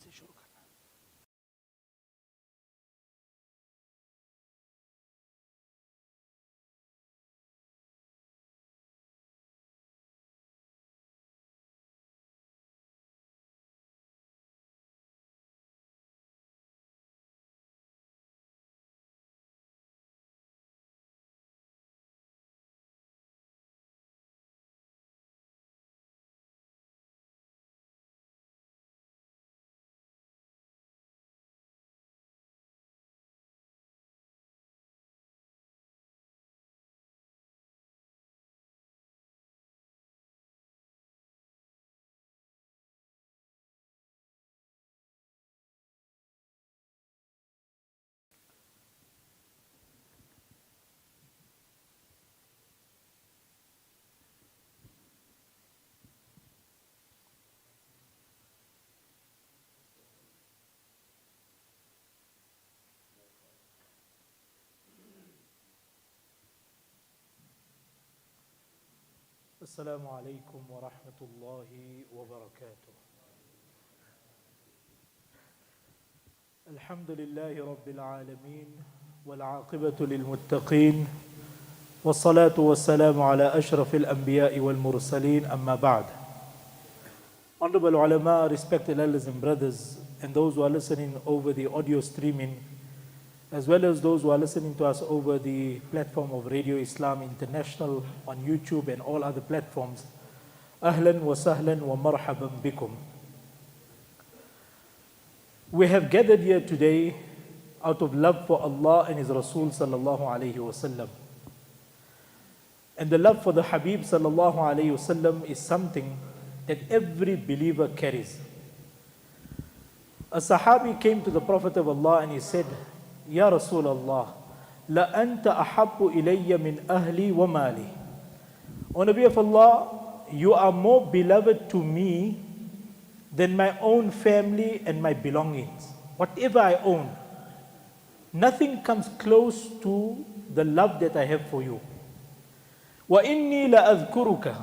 سے شروع کرنا. السلام عليكم ورحمة الله وبركاته. الحمد لله رب العالمين والعاقبة للمتقين والصلاة والسلام على أشرف الأنبياء والمرسلين أما بعد. Honorable ulama, respected elders and brothers, and those who are listening over the audio streaming, as well as those who are listening to us over the platform of Radio Islam International on YouTube and all other platforms. Ahlan wa sahlan wa marhaban bikum. We have gathered here today out of love for Allah and His Rasul sallallahu alayhi wasallam. And the love for the Habib sallallahu alayhi wasallam is something that every believer carries. A Sahabi came to the Prophet of Allah and he said, Ya Rasulullah, la anta ahabbu ilayya min ahli wa mali. O Nabi of Allah, you are more beloved to me than my own family and my belongings. Whatever I own, nothing comes close to the love that I have for you. Wa inni la adhkuruka.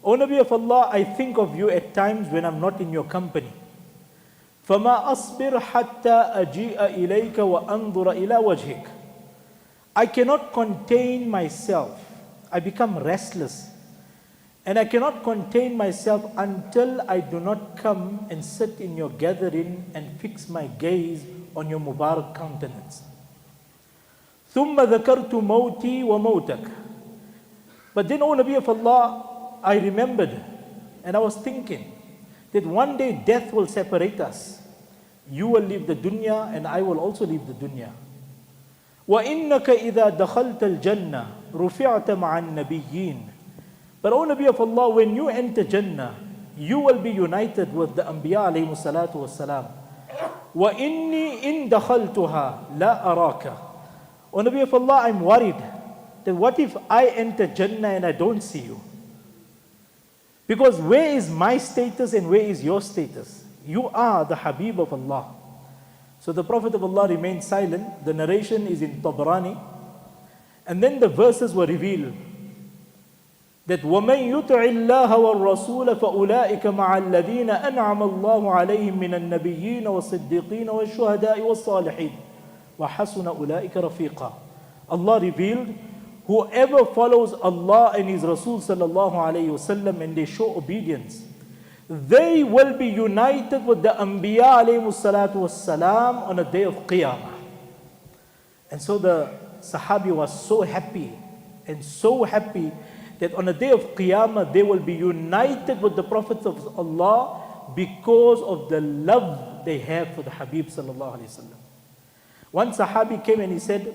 O Nabi of Allah, I think of you at times when I'm not in your company. فَمَا أَصْبِرْ حَتَّى أَجِيءَ إِلَيْكَ وَأَنظُرَ إِلَى وَجْهِكَ. I cannot contain myself. I become restless. And I cannot contain myself until I do not come and sit in your gathering and fix my gaze on your Mubarak countenance. ثُمَّ ذَكَرْتُ مَوْتِي وَمَوْتَكَ. But then, O Nabi of Allah, I remembered and I was thinking that one day death will separate us. You will leave the dunya and I will also leave the dunya. وَإِنَّكَ إِذَا دَخَلْتَ الْجَنَّةِ رُفِعْتَ مَعَ النَّبِيِّينَ. But O Nabi of Allah, when you enter Jannah, you will be united with the Anbiya alayhi salatu wassalam. وَإِنِّي إِن دَخَلْتُهَا لَا أَرَاكَ. O Nabi of Allah, I'm worried that what if I enter Jannah and I don't see you? Because where is my status and where is your status? You are the Habib of Allah. So the Prophet of Allah remained silent. The narration is in Tabrani. And then the verses were revealed. That وَمَنْ يُطِعِ اللَّهَ وَالرَّسُولَ فَأُولَٰئِكَ مَعَ الَّذِينَ أَنْعَمَ اللَّهُ عَلَيْهِمْ مِنَ النَّبِيِّينَ وَالصِّدِّيقِينَ وَالشُّهَدَاءِ وَالصَّالِحِينَ وَحَسُنَ أُولَٰئِكَ رَفِيقًا. Allah revealed, whoever follows Allah and His Rasul sallallahu alayhi wasallam and they show obedience, they will be united with the Anbiya alayhi salatu wassalam on a day of Qiyamah. And so the Sahabi was so happy and so happy that on a day of Qiyamah they will be united with the Prophets of Allah because of the love they have for the Habib sallallahu alayhi wasallam. One Sahabi came and he said,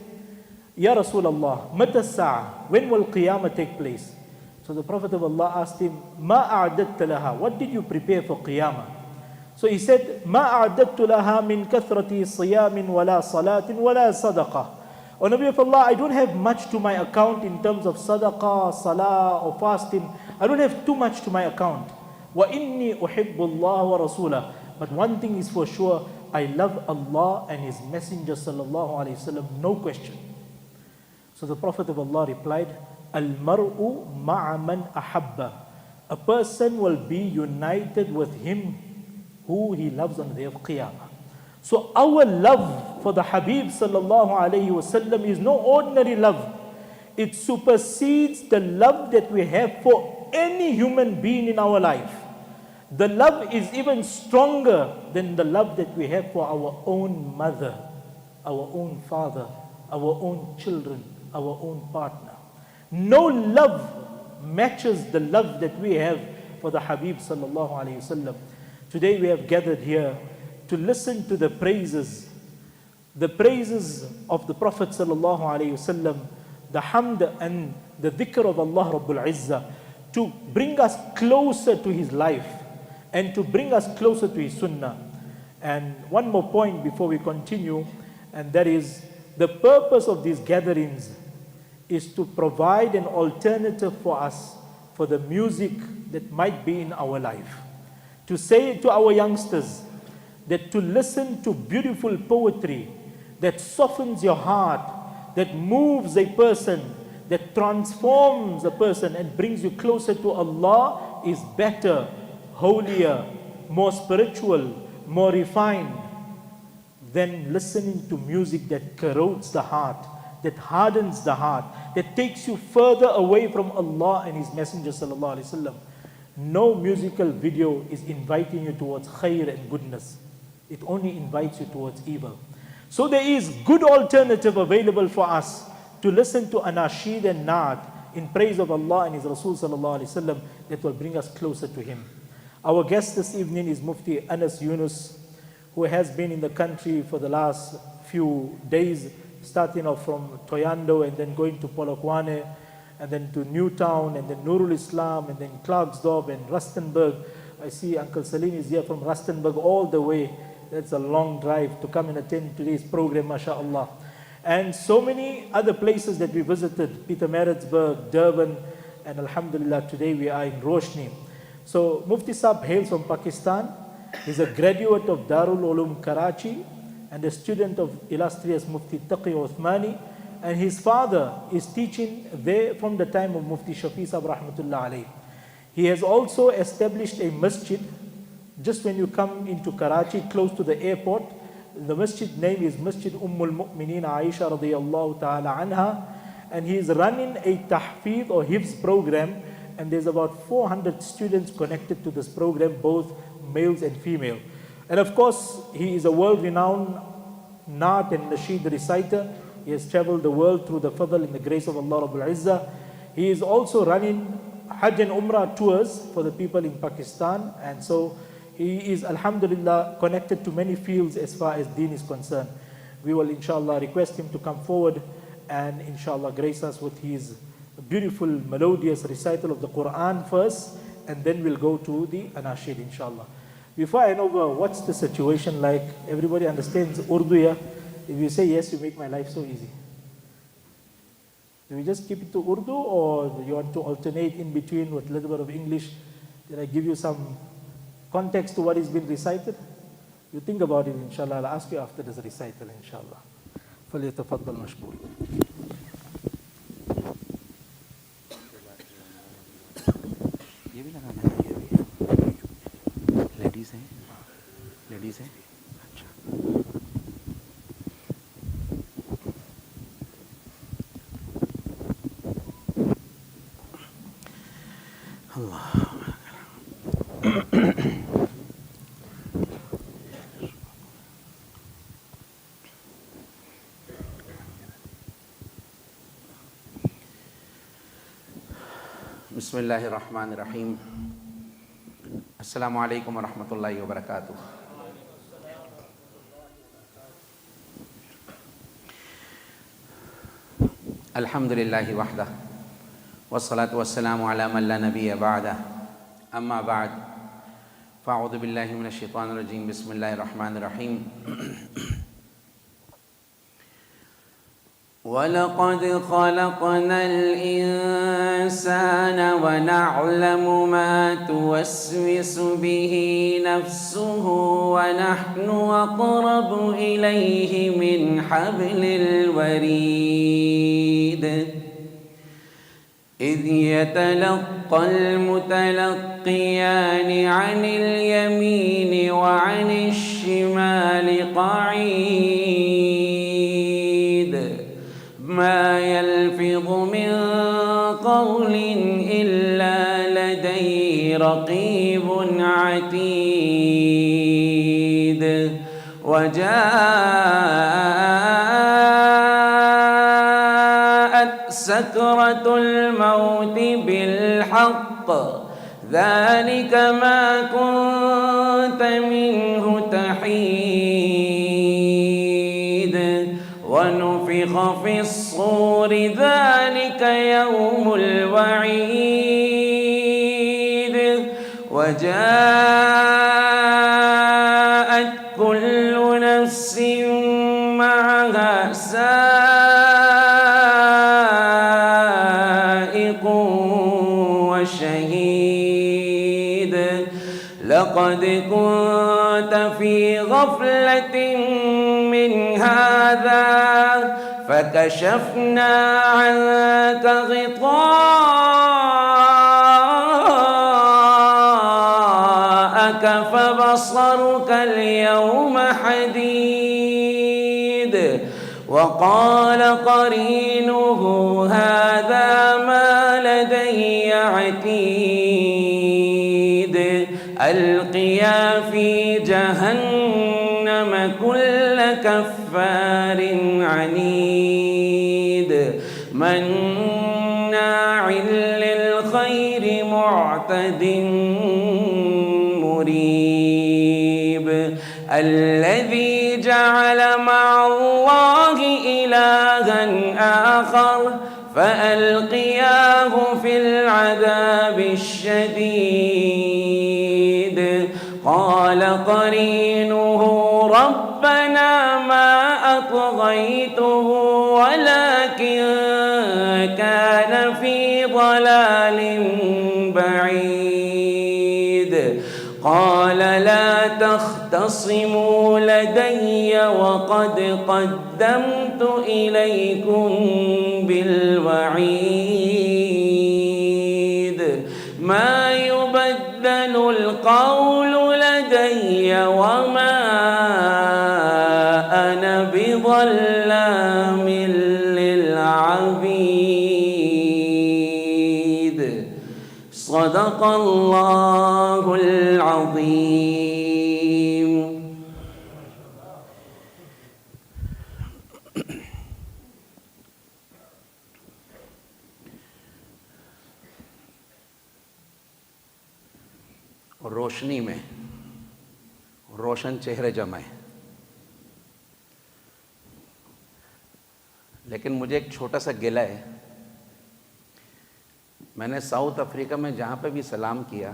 Ya Rasulullah, mata sa'a, when will Qiyamah take place? So the Prophet of Allah asked him, Ma a'adatta laha, what did you prepare for Qiyamah? So he said, Ma a'adattu laha min kathrati siyamin wala salatin wala sadaqah. O Nabi of Allah, I don't have much to my account in terms of sadaqah, salah or fasting. I don't have too much to my account. Wa inni uhibbu Allah wa rasulah. But one thing is for sure, I love Allah and His Messenger sallallahu alayhi wasallam, no question. So the Prophet of Allah replied, Al-mar'u ma'a man ahabba. A person will be united with him who he loves on the day of Qiyamah. So our love for the Habib sallallahu alayhi wasallam is no ordinary love. It supersedes the love that we have for any human being in our life. The love is even stronger than the love that we have for our own mother, our own father, our own children, our own partner. No love matches the love that we have for the Habib sallallahu alayhi wasallam. Today we have gathered here to listen to the praises of the Prophet sallallahu alayhi wasallam, the hamd and the dhikr of Allah Rabbul Izzah, to bring us closer to his life and to bring us closer to his sunnah. And one more point before we continue, and that is the purpose of these gatherings is to provide an alternative for us for the music that might be in our life. To say to our youngsters that to listen to beautiful poetry that softens your heart, that moves a person, that transforms a person and brings you closer to Allah is better, holier, more spiritual, more refined than listening to music that corrodes the heart, that hardens the heart, that takes you further away from Allah and His Messenger sallallahu alaihi wasallam. No musical video is inviting you towards khair and goodness. It only invites you towards evil. So there is good alternative available for us to listen to anashid and naat in praise of Allah and His Rasul sallallahu alaihi wasallam that will bring us closer to Him. Our guest this evening is Mufti Anas Yunus, who has been in the country for the last few days, starting off from Toyando and then going to Polokwane and then to Newtown and then Nurul Islam and then Klerksdorp and Rustenburg. I see Uncle Salim is here from Rustenburg all the way. That's a long drive to come and attend today's program, mashallah. And so many other places that we visited, Pietermaritzburg, Durban, and alhamdulillah, today we are in Roshni. So Mufti Saab hails from Pakistan. He's a graduate of Darul Ulum Karachi and a student of illustrious Mufti Taqi Uthmani. And his father is teaching there from the time of Mufti Shafi Saab rahmatullah alayhi. He has also established a masjid just when you come into Karachi, close to the airport. The masjid name is Masjid Ummul Mu'mineen Aisha radiyallahu ta'ala anha. And he is running a tahfidh or hifz program. And there's about 400 students connected to this program, both males and female. And of course, he is a world-renowned Naat and Nasheed reciter. He has traveled the world through the fadl and the grace of Allah Rabbul Izzah. He is also running Hajj and Umrah tours for the people in Pakistan. And so he is, alhamdulillah, connected to many fields as far as deen is concerned. We will, inshallah, request him to come forward and, inshallah, grace us with his beautiful, melodious recital of the Quran first, and then we'll go to the Anashid, inshallah. Before I know what's the situation like, everybody understands Urdu here. If you say yes, you make my life so easy. Do we just keep it to Urdu, or do you want to alternate in between with a little bit of English? Did I give you some context to what is being recited? You think about it, inshallah. I'll ask you after this recital, inshallah. فَلْيَتَفَضَّلْ مَشْكُورًا. یہ بھی لگانا ہے. Ladies ہیں, ladies ہیں. اچھا, اللہ. بسم اللہ الرحمن الرحیم. السلام علیکم ورحمۃ اللہ وبرکاتہ. الحمد للہ وحدہ والصلاة والسلام علی من لا نبی بعدہ. اما بعد فاعوذ باللہ من الشیطان الرجیم. بسم اللہ الرحمن الرحیم. وَلَقَدْ خَلَقْنَا الْإِنسَانَ وَنَعْلَمُ مَا تُوَسْوِسُ بِهِ نَفْسُهُ وَنَحْنُ أَقْرَبُ إِلَيْهِ مِنْ حَبْلِ الْوَرِيدِ إِذْ يَتَلَقَّى المتلقيان عن اليمين وعن الشمال قعيد ما يلفظ من قول إلا لديه رقيب عتيد وجاءت سكرة الموت بالحق ذلك ما كنت منه تحيد ونفخ في الصور ذلك يوم الوعيد وجاءت كل نفس معها سائق وشهيد لقد كنت في غفلة من هذا فكشفنا عنك غطاءك فبصرك اليوم حديد وقال قرينه هذا ما لدي عتيد ألقيا في جهنم كل كفار عنيد مناع للخير معتد مريب الذي جعل مع الله إلها آخر فألقياه في العذاب الشديد قال قرينه ربنا ما أطغيته ولكن كان في ضلال بعيد قال لا تختصموا لدي وقد قدمت إليكم بالوعيد ما يبدل القول لدي وما أنا بظلام للعبيد صدق الله العظيم. روشنی میں روشن چہرے جمائے، لیکن مجھے ایک چھوٹا سا گلہ ہے. میں نے ساؤتھ افریقہ میں جہاں پہ بھی سلام کیا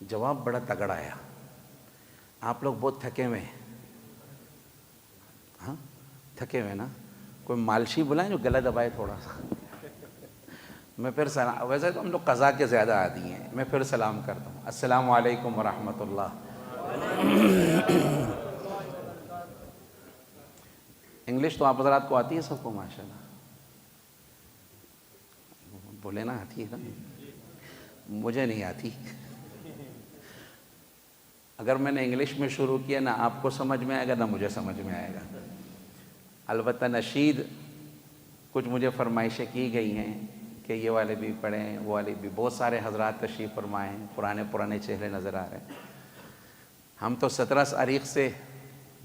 جواب بڑا تگڑا آیا. آپ لوگ بہت تھکے ہوئے ہیں. ہاں تھکے ہوئے نا. کوئی مالشی بلائیں جو گلہ دبائے تھوڑا سا. میں پھر سلام، ویسے تو ہم لوگ قضا کے زیادہ عادی ہیں. میں پھر سلام کرتا ہوں. السلام علیکم ورحمۃ اللہ. انگلش تو آپ حضرات کو آتی ہے سب کو ماشاءاللہ. بولے نا آتی ہے نا. مجھے نہیں آتی. اگر میں نے انگلش میں شروع کیا نہ آپ کو سمجھ میں آئے گا نہ مجھے سمجھ میں آئے گا. البتہ نشید کچھ مجھے فرمائشیں کی گئی ہیں کہ یہ والے بھی پڑھیں وہ والے بھی. بہت سارے حضرات تشریف فرمائے ہیں. پرانے چہرے نظر آ رہے ہیں. ہم تو 17 تاریخ سے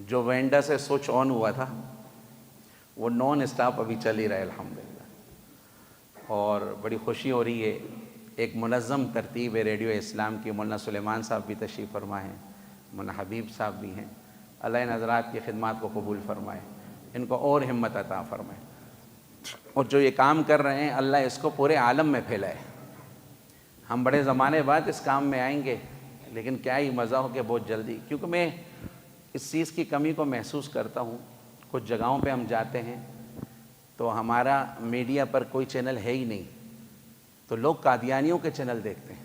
جو وینڈا سے سوئچ آن ہوا تھا وہ نان اسٹاپ ابھی چل ہی رہا ہے الحمدللہ. اور بڑی خوشی ہو رہی ہے. ایک منظم ترتیب ہے ریڈیو اسلام کی. مولانا سلیمان صاحب بھی تشریف فرمائے ہیں. مولانا حبیب صاحب بھی ہیں. اللہ ان حضرات کی خدمات کو قبول فرمائے. ان کو اور ہمت عطا فرمائے. اور جو یہ کام کر رہے ہیں اللہ اس کو پورے عالم میں پھیلائے. ہم بڑے زمانے بعد اس کام میں آئیں گے لیکن کیا ہی مزہ ہو کہ بہت جلدی. کیونکہ میں اس چیز کی کمی کو محسوس کرتا ہوں. کچھ جگہوں پہ ہم جاتے ہیں تو ہمارا میڈیا پر کوئی چینل ہے ہی نہیں تو لوگ قادیانیوں کے چینل دیکھتے ہیں.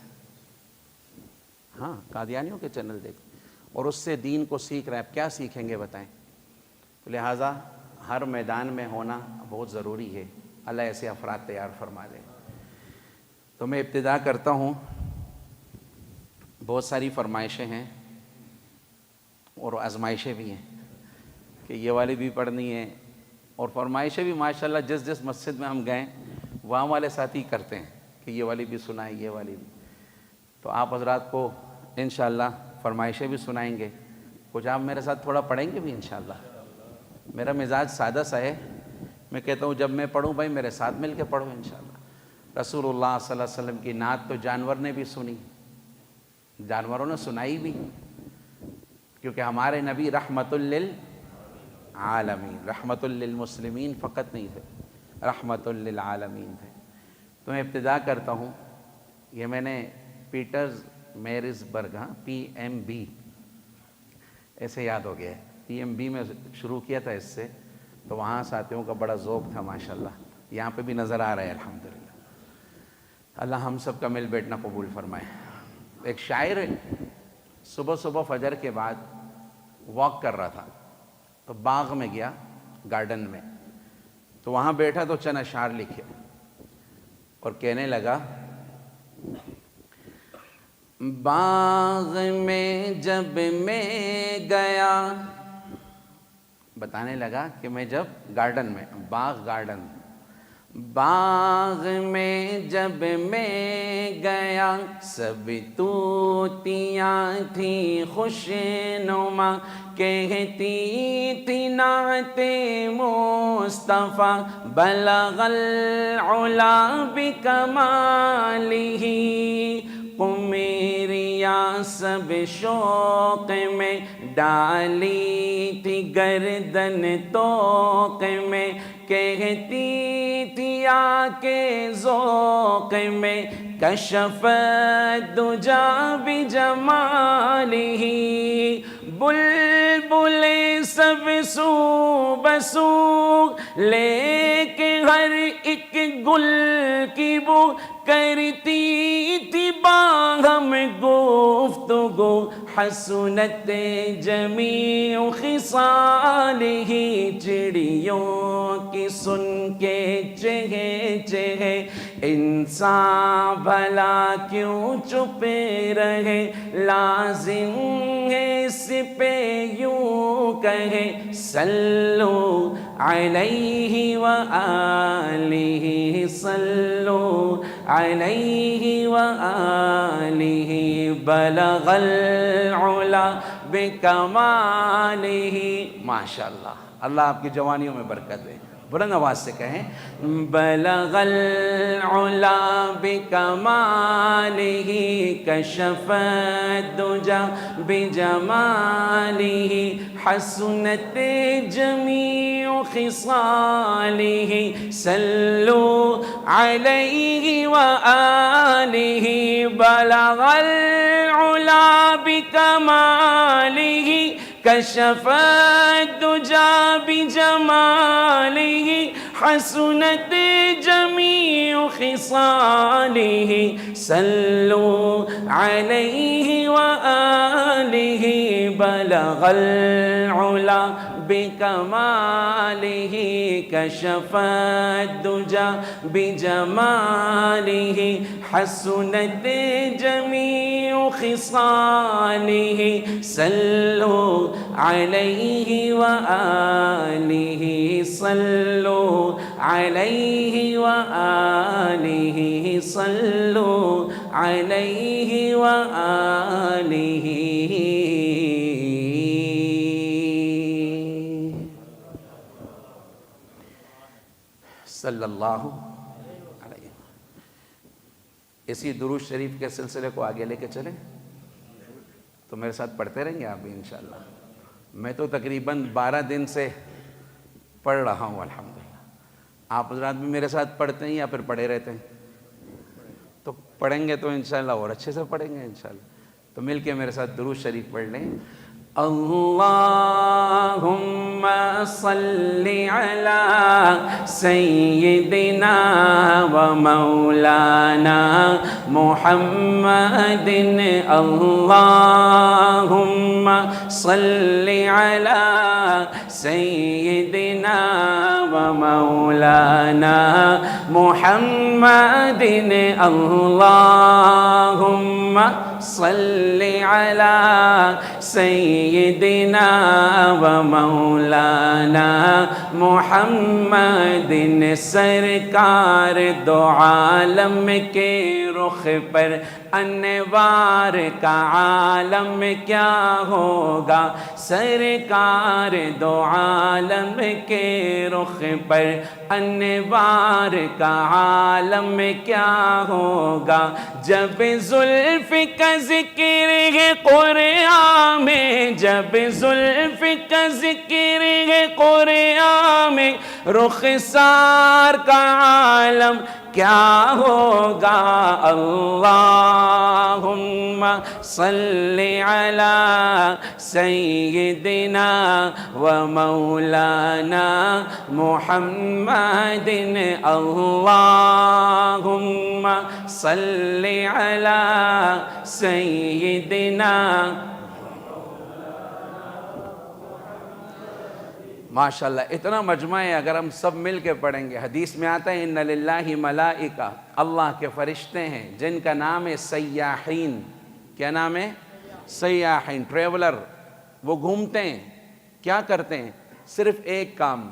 ہاں قادیانیوں کے چینل دیکھتے ہیں اور اس سے دین کو سیکھ رہے ہیں. اب کیا سیکھیں گے بتائیں. لہٰذا ہر میدان میں ہونا بہت ضروری ہے. اللہ ایسے افراد تیار فرما دے. تو میں ابتدا کرتا ہوں. بہت ساری فرمائشیں ہیں اور آزمائشیں بھی ہیں کہ یہ والی بھی پڑھنی ہے, اور فرمائشیں بھی ماشاءاللہ جس جس مسجد میں ہم گئے وہاں والے ساتھی کرتے ہیں کہ یہ والی بھی سنائیں, یہ والی بھی. تو آپ حضرات کو انشاءاللہ فرمائشیں بھی سنائیں گے, کچھ آپ میرے ساتھ تھوڑا پڑھیں گے بھی انشاءاللہ. میرا مزاج سادہ سا ہے, میں کہتا ہوں جب میں پڑھوں بھائی میرے ساتھ مل کے پڑھو انشاءاللہ. رسول اللہ صلی اللہ علیہ وسلم کی نعت تو جانور نے بھی سنی, جانوروں نے سنائی بھی, کیونکہ ہمارے نبی رحمت للعالمین, رحمت للمسلمین فقط نہیں تھے, رحمت للعالمین تھے. تو میں ابتدا کرتا ہوں. یہ میں نے پیٹرز میرز برگ, PMB ایسے یاد ہو گیا ہے, PMB میں شروع کیا تھا اس سے, تو وہاں ساتھیوں کا بڑا ذوق تھا ماشاءاللہ. یہاں پہ بھی نظر آ رہا ہے الحمدللہ. اللہ ہم سب کا مل بیٹھنا قبول فرمائے. ایک شاعر صبح صبح فجر کے بعد واک کر رہا تھا, تو باغ میں گیا, گارڈن میں, تو وہاں بیٹھا تو چند اشعار لکھے اور کہنے لگا, باغ میں جب میں گیا, بتانے لگا کہ میں جب گارڈن میں, باغ گارڈن, باغ میں جب میں گیا سب طوطیاں تھی خوش نما, کہتی تھی نعت مصطفیٰ, بلغ العلا بکمالہ, قمریاں سب شوق میں ڈالی تھی گردن طوق میں, کہتی تھی آ کے ذوق میں, کشف الدجا بجمالہ, بلبل سب سو بسو لے کے ہر ایک گل کی بو, کرتی تھی باہم گفتگو, حسنت جمیع خصالہ, چڑیوں کی سن کے چہے چہے, انسان بھلا کیوں چھپے رہے, لازم ہے اس پہ یوں کہے, صلو علیہ وآلہ, صلو علیہ وآلہ, بلغ العلا بکمالہ. ماشاءاللہ, اللہ آپ کی جوانیوں میں برکت دے. بلند آواز سے کہیں, بلغ العلا بکمالہ, کشف الدجا بجمالہ, حسنت جمیع خصالہ, صلو علیہ وآلہ, بلغ العلا بکمالہ, کشف الدجا بجمالہ, حسنت جمیع خصالہ, صلو علیہ وآلہ, بلغ العلا بکمالہ, کشف الدجا بجمالہ, حسنت جمیع خصالہ, صلو علیہ وآلہ, صلو علیہ وآلہ, صلو علیہ وآلہ. صلی اللہ علیہ. اسی درود شریف کے سلسلے کو آگے لے کے چلیں تو میرے ساتھ پڑھتے رہیں گے آپ بھی انشاءاللہ. میں تو تقریباً 12 دن سے پڑھ رہا ہوں الحمدللہ. آپ حضرات بھی میرے ساتھ پڑھتے ہیں یا پھر پڑھے رہتے ہیں؟ تو پڑھیں گے تو انشاءاللہ اور اچھے سے پڑھیں گے انشاءاللہ. تو مل کے میرے ساتھ درود شریف پڑھ لیں. اللهم صل على سيدنا ومولانا محمد اللهم صل على سيدنا ومولانا محمد اللهم صل على سيدنا ومولانا محمد سرکار دو عالم کے رخ پر انوار کا عالم کیا ہوگا سرکار دو عالم کے رخ پر انوار کا عالم کیا ہوگا جب زلف کا ذکر ہے قرآن میں جب زلف کا ذکر ہے قرآن میں رخسار کا عالم کیا ہوگا اللہم صل علی سیدنا و مولانا محمد اللہم صل علی سیدنا ماشاءاللہ اتنا مجمع ہے اگر ہم سب مل کے پڑھیں گے حدیث میں آتا ہے ان للہ ملائکہ اللہ کے فرشتے ہیں جن کا نام ہے سیاحین کیا نام ہے سیاحین ٹریولر وہ گھومتے ہیں کیا کرتے ہیں صرف ایک کام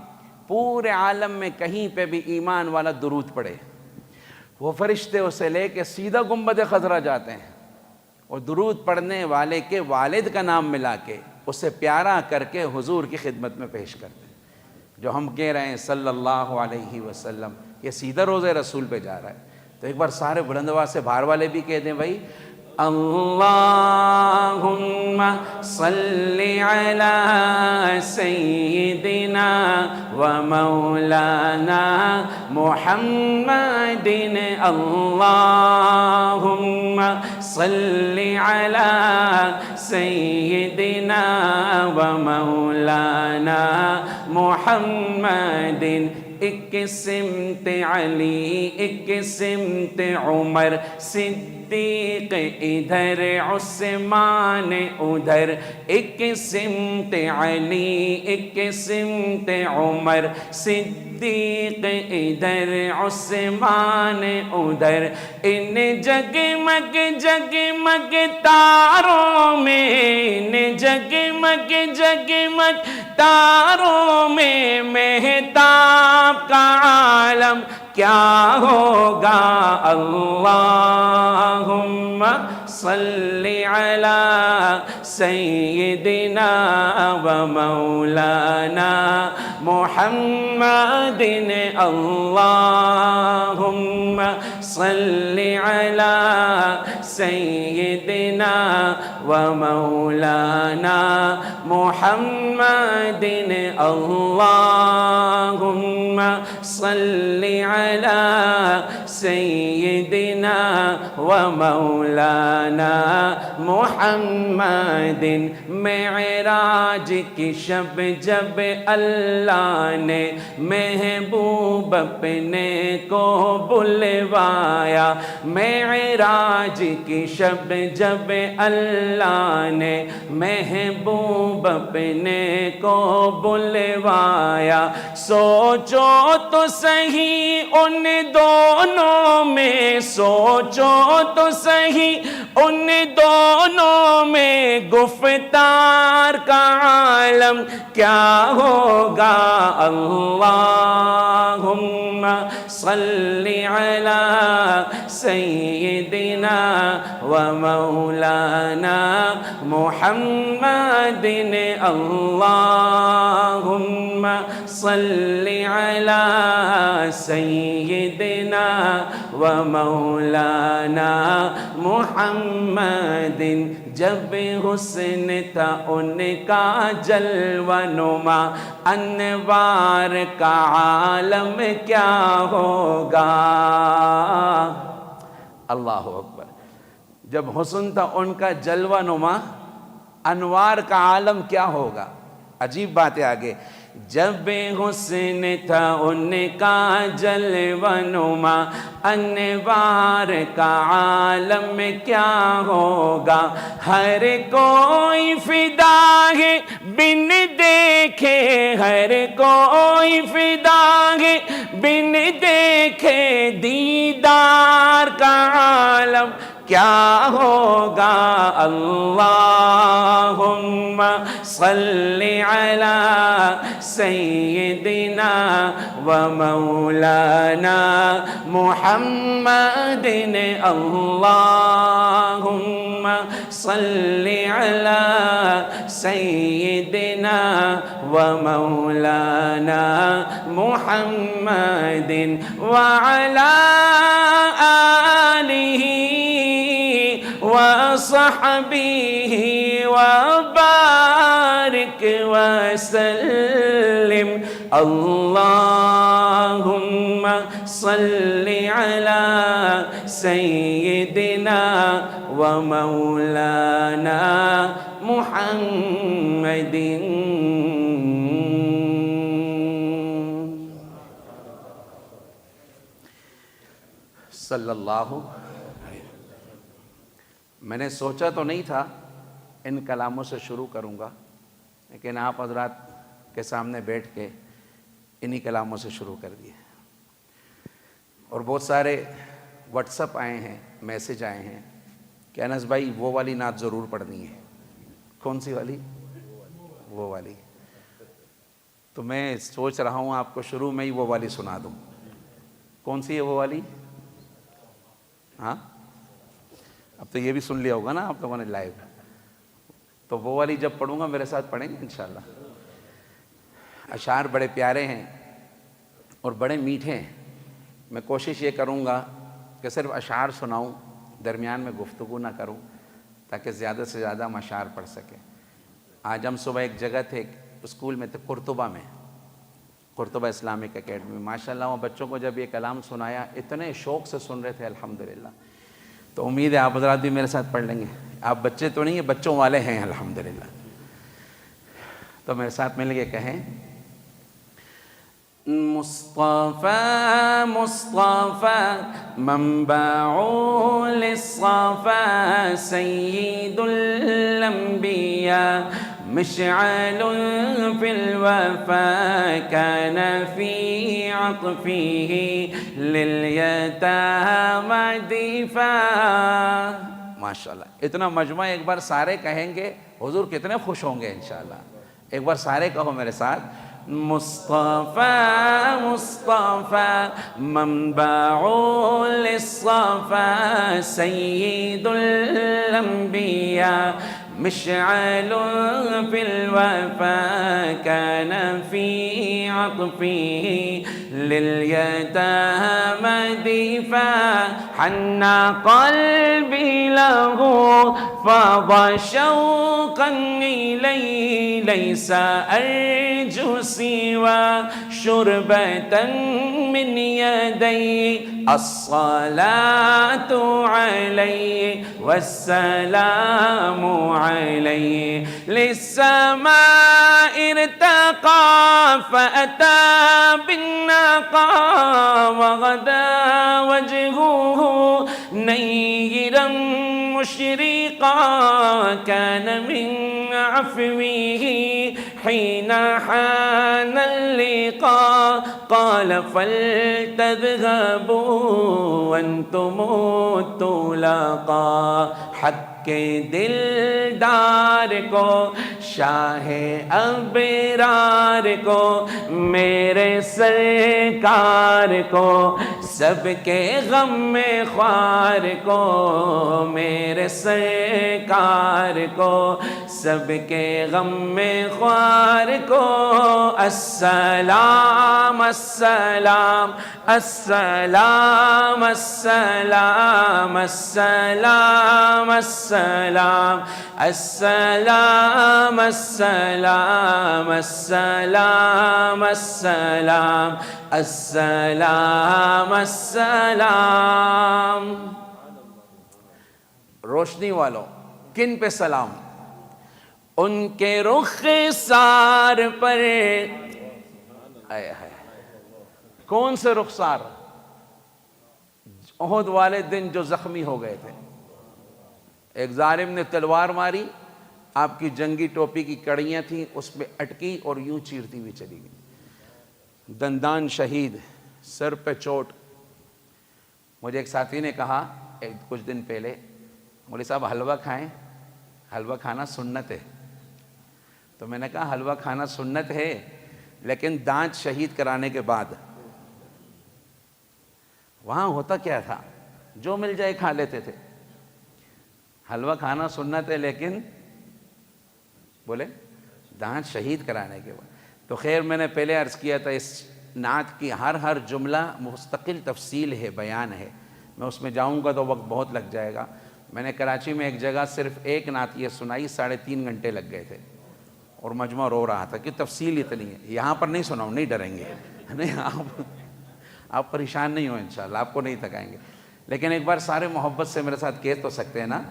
پورے عالم میں کہیں پہ بھی ایمان والا درود پڑھے وہ فرشتے اسے لے کے سیدھا گنبد خضرا جاتے ہیں اور درود پڑھنے والے کے والد کا نام ملا کے اسے پیارا کر کے حضور کی خدمت میں پیش کرتے ہیں جو ہم کہہ رہے ہیں صلی اللہ علیہ وسلم یہ سیدھا روضہ رسول پہ جا رہا ہے تو ایک بار سارے بلند آواز سے باہر والے بھی کہہ دیں بھائی اللہم صل علی سیدنا و مولانا محمد اللہم صل علی سیدنا و مولانا محمد ایک سمت علی ایک سمت عمر صدیق ادھر عثمان ادھر ایک سمت علی ایک سمت عمر صدیق ادھر عثمان ادھر ان جگمگ جگمگ تاروں میں ان جگمگ جگمگ تاروں میں مہتاب کا عالم کیا ہوگا اللہم صل علی سیدنا و مولانا محمد اللہم صل علی سیدنا و مولانا محمد اللہم صل علی سیدنا و مولانا محمد معراج کی شب جب اللہ نے محبوب اپنے کو بلوایا معراج کی شب جب اللہ نے محبوب اپنے کو بلوایا سوچو تو صحیح ان دونوں میں سوچو تو صحیح ان دونوں میں گفتار کا عالم کیا ہوگا اللہم صل علی سیدنا و مولانا محمد اللہم صل علی سیدنا و مولانا محمد جب حسن تھا ان کا جلوہ نما انوار کا عالم کیا ہوگا اللہ اکبر جب حسن تھا ان کا جلوہ نما انوار کا عالم کیا ہوگا. عجیب بات ہے آگے. جب حسن تھا ان کا جلوہ نما، انوار کا عالم کیا ہوگا. ہر کوئی فدا ہے بن دیکھے، ہر کوئی فدا ہے بن دیکھے، دیدار کا عالم کیا ہوگا. اللہم صلی علی سیدنا و مولانا محمد. اللہم صلی علی سیدنا و مولانا محمد وعلی آلہ وصحبه وبارك وسلم. اللهم صل على سيدنا ومولانا محمد. صلی اللہ. میں نے سوچا تو نہیں تھا ان کلاموں سے شروع کروں گا، لیکن آپ حضرات کے سامنے بیٹھ کے انہی کلاموں سے شروع کر دیے. اور بہت سارے واٹس اپ آئے ہیں، میسج آئے ہیں کہ انس بھائی وہ والی نعت ضرور پڑھنی ہے. کون سی والی؟ وہ والی. تو میں سوچ رہا ہوں آپ کو شروع میں ہی وہ والی سنا دوں. کون سی ہے وہ والی؟ ہاں اب تو یہ بھی سن لیا ہوگا نا آپ لوگوں نے لائیو. تو وہ والی جب پڑھوں گا میرے ساتھ پڑھیں گے انشاءاللہ. اشعار بڑے پیارے ہیں اور بڑے میٹھے ہیں. میں کوشش یہ کروں گا کہ صرف اشعار سناؤں، درمیان میں گفتگو نہ کروں، تاکہ زیادہ سے زیادہ ہم اشعار پڑھ سکیں. آج ہم صبح ایک جگہ تھے، ایک اسکول میں تھے قرطبہ میں، قرطبہ اسلامک اکیڈمی. ماشاءاللہ وہ بچوں کو جب یہ کلام سنایا اتنے شوق سے سن رہے تھے الحمدللہ. تو امید ہے آپ حضرات بھی میرے ساتھ پڑھ لیں گے. آپ بچے تو نہیں ہیں، بچوں والے ہیں الحمدللہ. تو میرے ساتھ مل کے کہیں: مصطفیٰ مصطفیٰ منبع للصفا، سید الانبیاء مشعل فی الوفا، کان فی عطفہ للیتامى دفاع. ماشاءاللہ. اتنا مجمع ایک بار سارے کہیں گے حضور کتنے خوش ہوں گے انشاءاللہ. ایک بار سارے کہو میرے ساتھ: مصطفیٰ مصطفیٰ منبع للصفا، سید الانبیاء مشعل فی الوفا، کان فی عطفہ للیتامى دفاع، حنى قلبي له فاض شوقا إليه، ليس أرجو سوى شربة من يديه، الصلاة عليه والسلام عليه، للسماء ارتقى فأتى بالناقة، وغدا وجهه نيرا مشرقا، كان من عفوه حين حان اللقاء، قال فلتذهبوا وانتم الطلقاء. حق کے دلدار کو، شاہ ابرار کو، میرے سرکار کو، سب کے غم میں خوار کو، میرے سرکار کو، سب کے غم میں خوار کو، السلام السلام السلام السلام السلام السلام السلام السلام السلام السلام السلام السلام. روشنی والوں کن پہ سلام؟ ان کے رخسار پر، آئے ہائے، کون سے رخسار؟ احد والے دن جو زخمی ہو گئے تھے، ایک ظالم نے تلوار ماری، آپ کی جنگی ٹوپی کی کڑیاں تھیں اس پہ اٹکی اور یوں چیرتی ہوئی چلی گئی، دندان شہید، سر پہ چوٹ۔ مجھے ایک ساتھی نے کہا کچھ دن پہلے، مولوی صاحب حلوہ کھائیں، حلوہ کھانا سنت ہے۔ تو میں نے کہا حلوہ کھانا سنت ہے لیکن دانت شہید کرانے کے بعد۔ وہاں ہوتا کیا تھا، جو مل جائے کھا لیتے تھے۔ حلوہ کھانا سنت ہے لیکن بولے دانت شہید کرانے کے بعد۔ تو خیر میں نے پہلے عرض کیا تھا اس نعت کی ہر جملہ مستقل تفصیل ہے، بیان ہے، میں اس میں جاؤں گا تو وقت بہت لگ جائے گا۔ میں نے کراچی میں ایک جگہ صرف ایک نعت یہ سنائی، 3.5 گھنٹے لگ گئے تھے اور مجمع رو رہا تھا کہ تفصیل اتنی ہے۔ یہاں پر نہیں سناؤں، نہیں ڈریں گے، نہیں آپ پریشان نہیں ہو، انشاءاللہ آپ کو نہیں تھکائیں گے، لیکن ایک بار سارے محبت سے میرے ساتھ کہہ تو سکتے ہیں نا،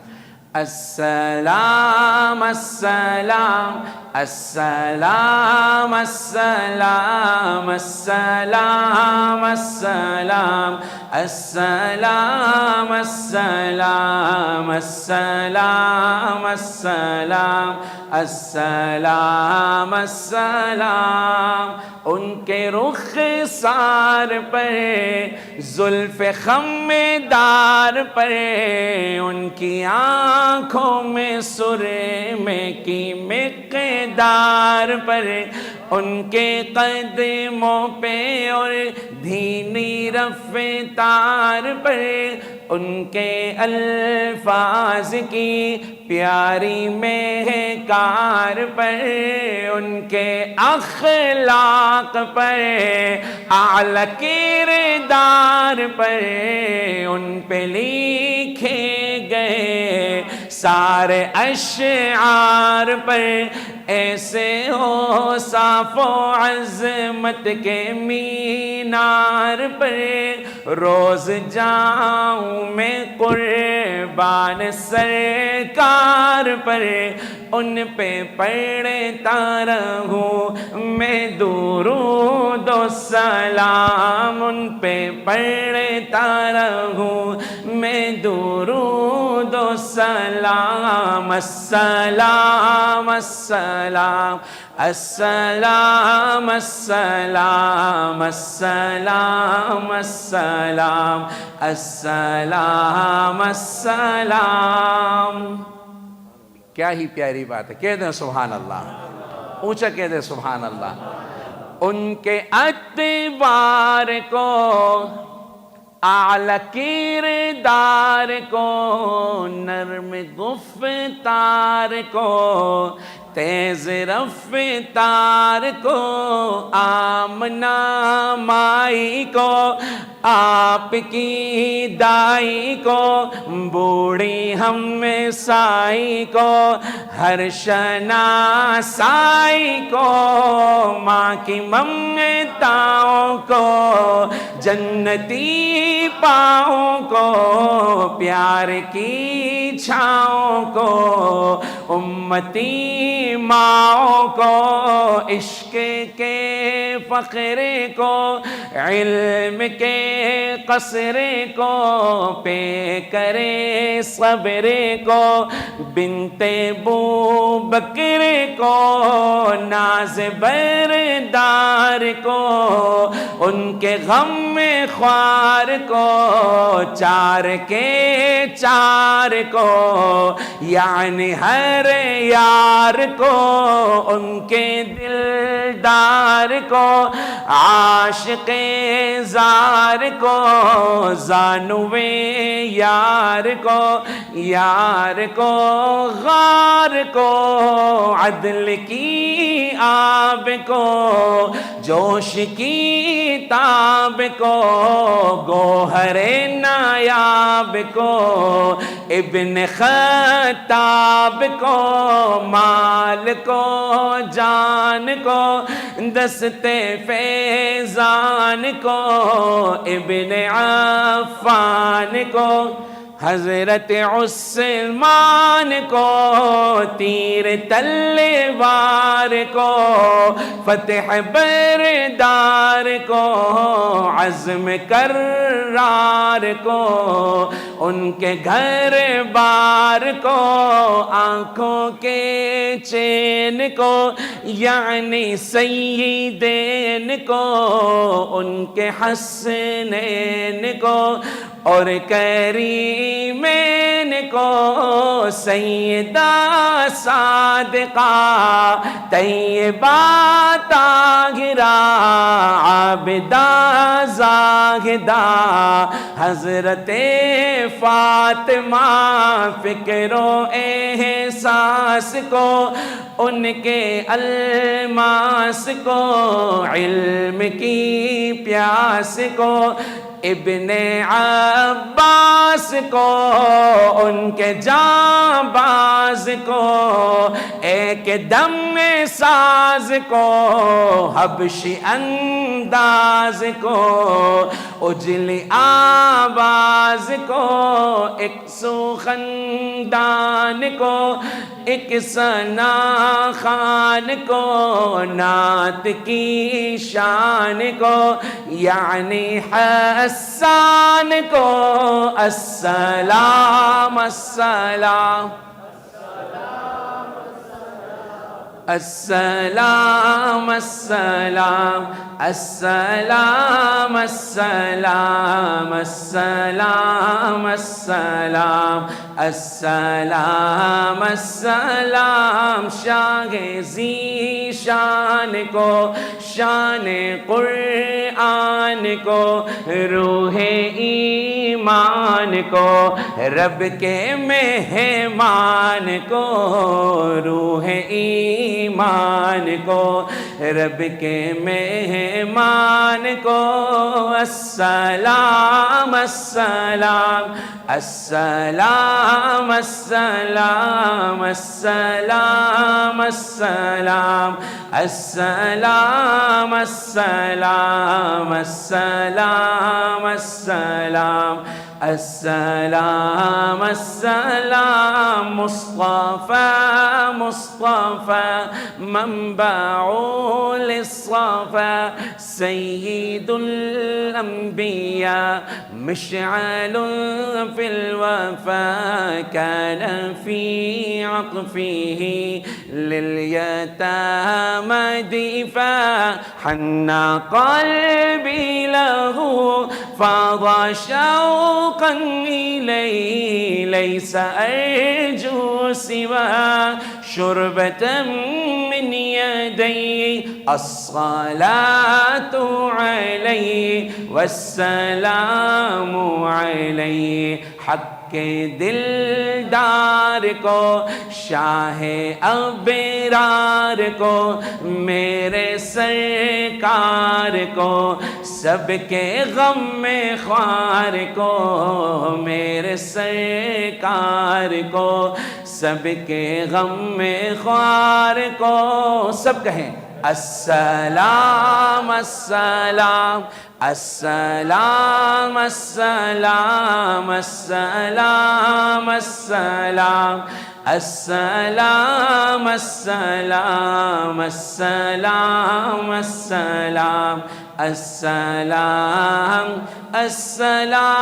السلام السلام السلام السلام السلام السلام السلام السلام السلام السلام السلام السلام۔ ان کے رخسار پر، زلف خمدار پر، ان کی آنکھوں میں سرمے کی مقدار پر، ان کے قدموں پہ اور دھیمی رفتار پر، ان کے الفاظ کی پیاری مہکار پر، ان کے اخلاق پر، اعلی کردار پر، ان پہ لکھے گئے سارے اشعار پر، ایسے ہو صاف و عظمت کے مینار پر، روز جاؤں میں قربان سرکار پر، ان پہ پڑھتا رہوں میں درود و سلام، ان پہ پڑھتا رہوں میں درود و سلام، السلام السلام السلام السلام السلام السلام السلام السلام۔ کیا ہی پیاری بات ہے، کہہ دیں سبحان اللہ، اونچا کہہ دیں سبحان اللہ۔ ان کے اتبار کو، اعلی کردار کو، نرم گفتار کو، تیز رفتار کو، آمنہ مائی کو، آپ کی دائی کو، بوڑھی ہم سائی کو، ہر شناسائی کو، ماں کی ممتاؤں کو، جنتی پاؤں کو، پیار کی چھاؤں کو، امتی ماؤں کو، عشق کے فقرے کو، علم کے قصرے کو، پے کرے صبرے کو، بنت بو بکر کو، ناز بردار کو، ان کے غم خوار کو، چار کے چار کو، یعنی ہر یار کو، ان کے دلدار کو، عاشق زار کو، زانوے یار کو، یار کو غار کو، عدل کی آب کو، جوش کی تاب کو، گوہر نایاب کو، ابن خطاب کو، مال کو جان کو، دست فیضان کو، ابن عفان کو، حضرت عثمان کو تیر تلوار کو، فتح بردار کو، عزم کرار کو، ان کے گھر بار کو، آنکھوں کے چین کو، یعنی سیدین کو، ان کے حسنین کو، اور کریمین کو، سیدہ صادقہ طیبہ طاہرہ عابدہ زاہدہ حضرت فاطمہ، فکر و احساس کو، ان کے الماس کو، علم کی پیاس کو، ابن عباس کو، ان کے جانباز کو، ایک دم ساز کو، حبشی انداز کو، اجلی آواز کو، ایک سو خندان کو، ایک ثنا خان کو، نعت کی شان کو، یعنی حسان کو، السلام السلام السلام السلام السلام السلام السلام السلام السلام السلام، شاہ ذی شان کو، شان قرآن کو، روح ایمان کو، رب کے مہمان کو، روح ایمان کو، رب کے مہمان کو، السلام السلام السلام السلام السلام السلام السلام السلام السلام السلام السلام السلام، مصطفى مصطفى منبع للصفا، سيد الأنبياء مشعل في الوفا، كان في عطفه لليتامى دفاع، حنى قلبي له فاض شوقا إليه، ليس أرجو سوى شربة من يديه، الصلاة عليه والسلام عليه، حق دلدار کو، شاہ ابرار کو، میرے سرکار کو، سب کے غم میں خوار کو، میرے سرکار کو، سب کے غم میں خوار کو، سب کہیں السلام السلام السلام السلام السلام السلام السلام السلام السلام السلام السلام السلام.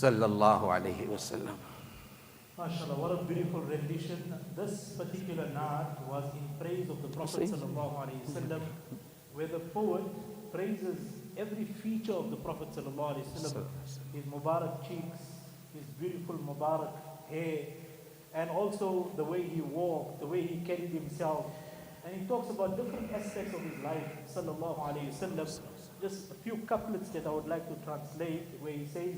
صلی اللہ علیہ وسلم. MashaAllah, what a beautiful rendition. This particular naat was in praise of the Prophet sallallahu alaihi wasallam, where the poet praises every feature of the Prophet sallallahu alaihi wasallam, his Mubarak cheeks, his beautiful Mubarak hair, and also the way he walked, the way he carried himself. And he talks about different aspects of his life, sallallahu alaihi wasallam. Just a few couplets that I would like to translate, where he says,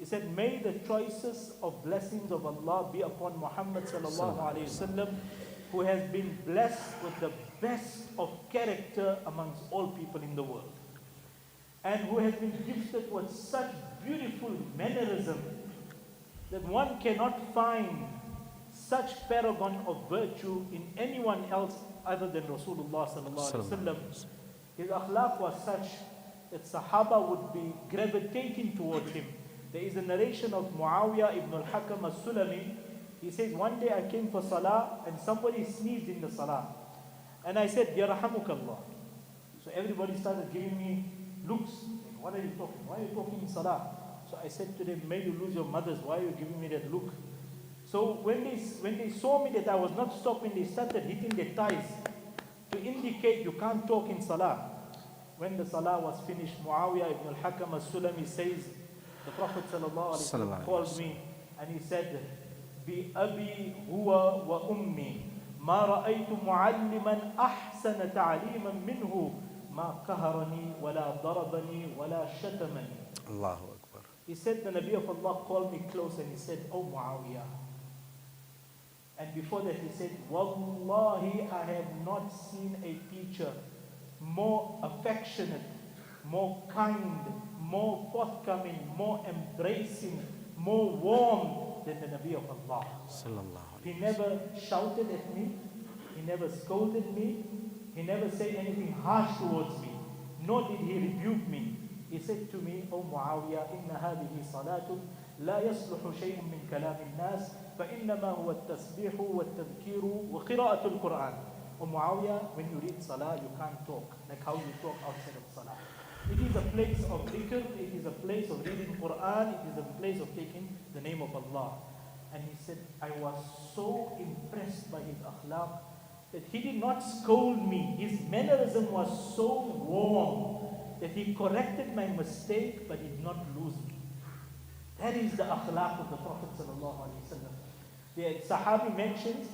He said, may the choicest of blessings of Allah be upon Muhammad sallallahu alayhi wasallam, who has been blessed with the best of character amongst all people in the world, and who has been gifted with such beautiful mannerism that one cannot find such paragon of virtue in anyone else other than Rasulullah sallallahu alaihi wasallam. His akhlaq was such that Sahaba would be gravitating towards him. There is a narration of Muawiyah ibn al-Hakam al-Sulami. He says, one day I came for salah and somebody sneezed in the salah. And I said, Yarhamukallah. So everybody started giving me looks. Like, what are you talking? Why are you talking in salah? So I said to them, may you lose your mothers. Why are you giving me that look? So when they saw me that I was not stopping, they started hitting their thighs to indicate you can't talk in salah. When the salah was finished, Muawiyah ibn al-Hakam al-Sulami says, the Prophet sallallahu alaihi wasallam called me and he said, Bi abi huwa wa ummi ma ra'aytu mu'alliman ahsana ta'liman minhu ma qaharani wala darabani wala shatamani. Allahu Akbar. He said, the Nabi of Allah called me close and he said, oh Muawiyah. And before that he said, Wallahi, I have not seen a teacher more affectionate, more kind, more forthcoming, more embracing, more warm than the Nabi of Allah. He never shouted at me, he never scolded me, he never said anything harsh towards me, nor did he rebuke me. He said to me, O Muawiyah, inna hadihi salatun la yasluhu shay'un min kalam al-nas فإنما هو التسبيح والتذكير وقراءة القرآن. O Muawiyah, when you read salah, you can't talk like how you talk outside of salah. It is a place of dhikr, it is a place of reading Quran, it is a place of taking the name of Allah. And he said, I was so impressed by his akhlaq that he did not scold me. His mannerism was so warm that he corrected my mistake but did not lose me. That is the akhlaq of the Prophet sallallahu alaihi wasallam. The Sahabi mentions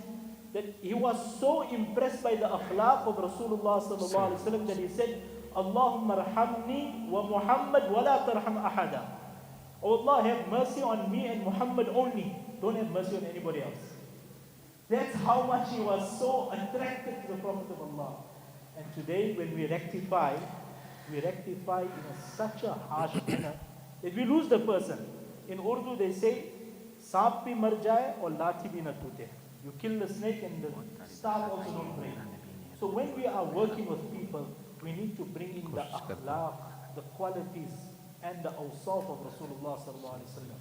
that he was so impressed by the akhlaq of Rasulullah sallallahu alaihi wasallam that he said, Allahumma rahamni wa Muhammad wa la tarham ahada. Oh Allah, have mercy on me and Muhammad only. Don't have mercy on anybody else. That's how much he was so attracted to the Prophet of Allah. And today when we rectify in such a harsh manner that we lose the person. In Urdu they say, Saap bhi mar jaye aur lathi bhi na tute. You kill the snake and the staff also don't break. So when we are working with people, we need to bring in the akhlaq, the qualities and the awsaf of Rasulullah sallallahu alaihi wasallam.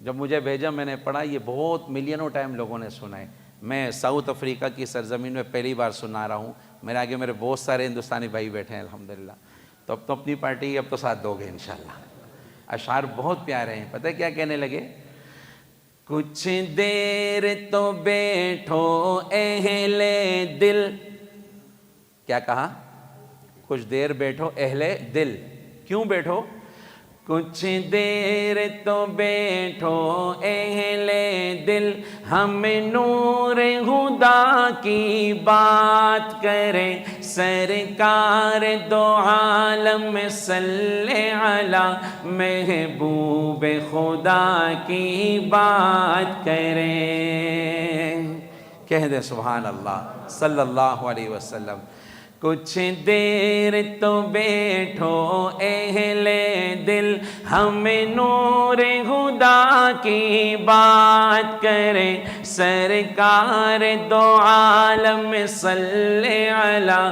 جب مجھے بھیجا میں نے پڑھا، یہ بہت ملینوں time لوگوں نے سنا ہے. میں ساؤتھ افریقہ کی سرزمین میں پہلی بار سنا رہا ہوں. میرے آگے میرے بہت سارے ہندوستانی بھائی بیٹھے ہیں الحمدللہ. تو اب تو اپنی پارٹی، اب تو ساتھ دو گے انشاءاللہ. اشعار بہت پیارے ہیں. پتہ ہے کیا کہنے لگے؟ کچھ دیر تو بیٹھو اہل دل. کیا کہا؟ کچھ دیر بیٹھو اہل دل. کیوں بیٹھو؟ کچھ دیر تو بیٹھو اہل دل، ہم نور خدا کی بات کریں. سرکار دو عالم صلی علی محبوب خدا کی بات کریں. کہہ دیں سبحان اللہ صلی اللہ علیہ وسلم. کچھ دیر تو بیٹھو اہل دل، ہم نور خدا کی بات کریں. سرکار دو عالم صلی علی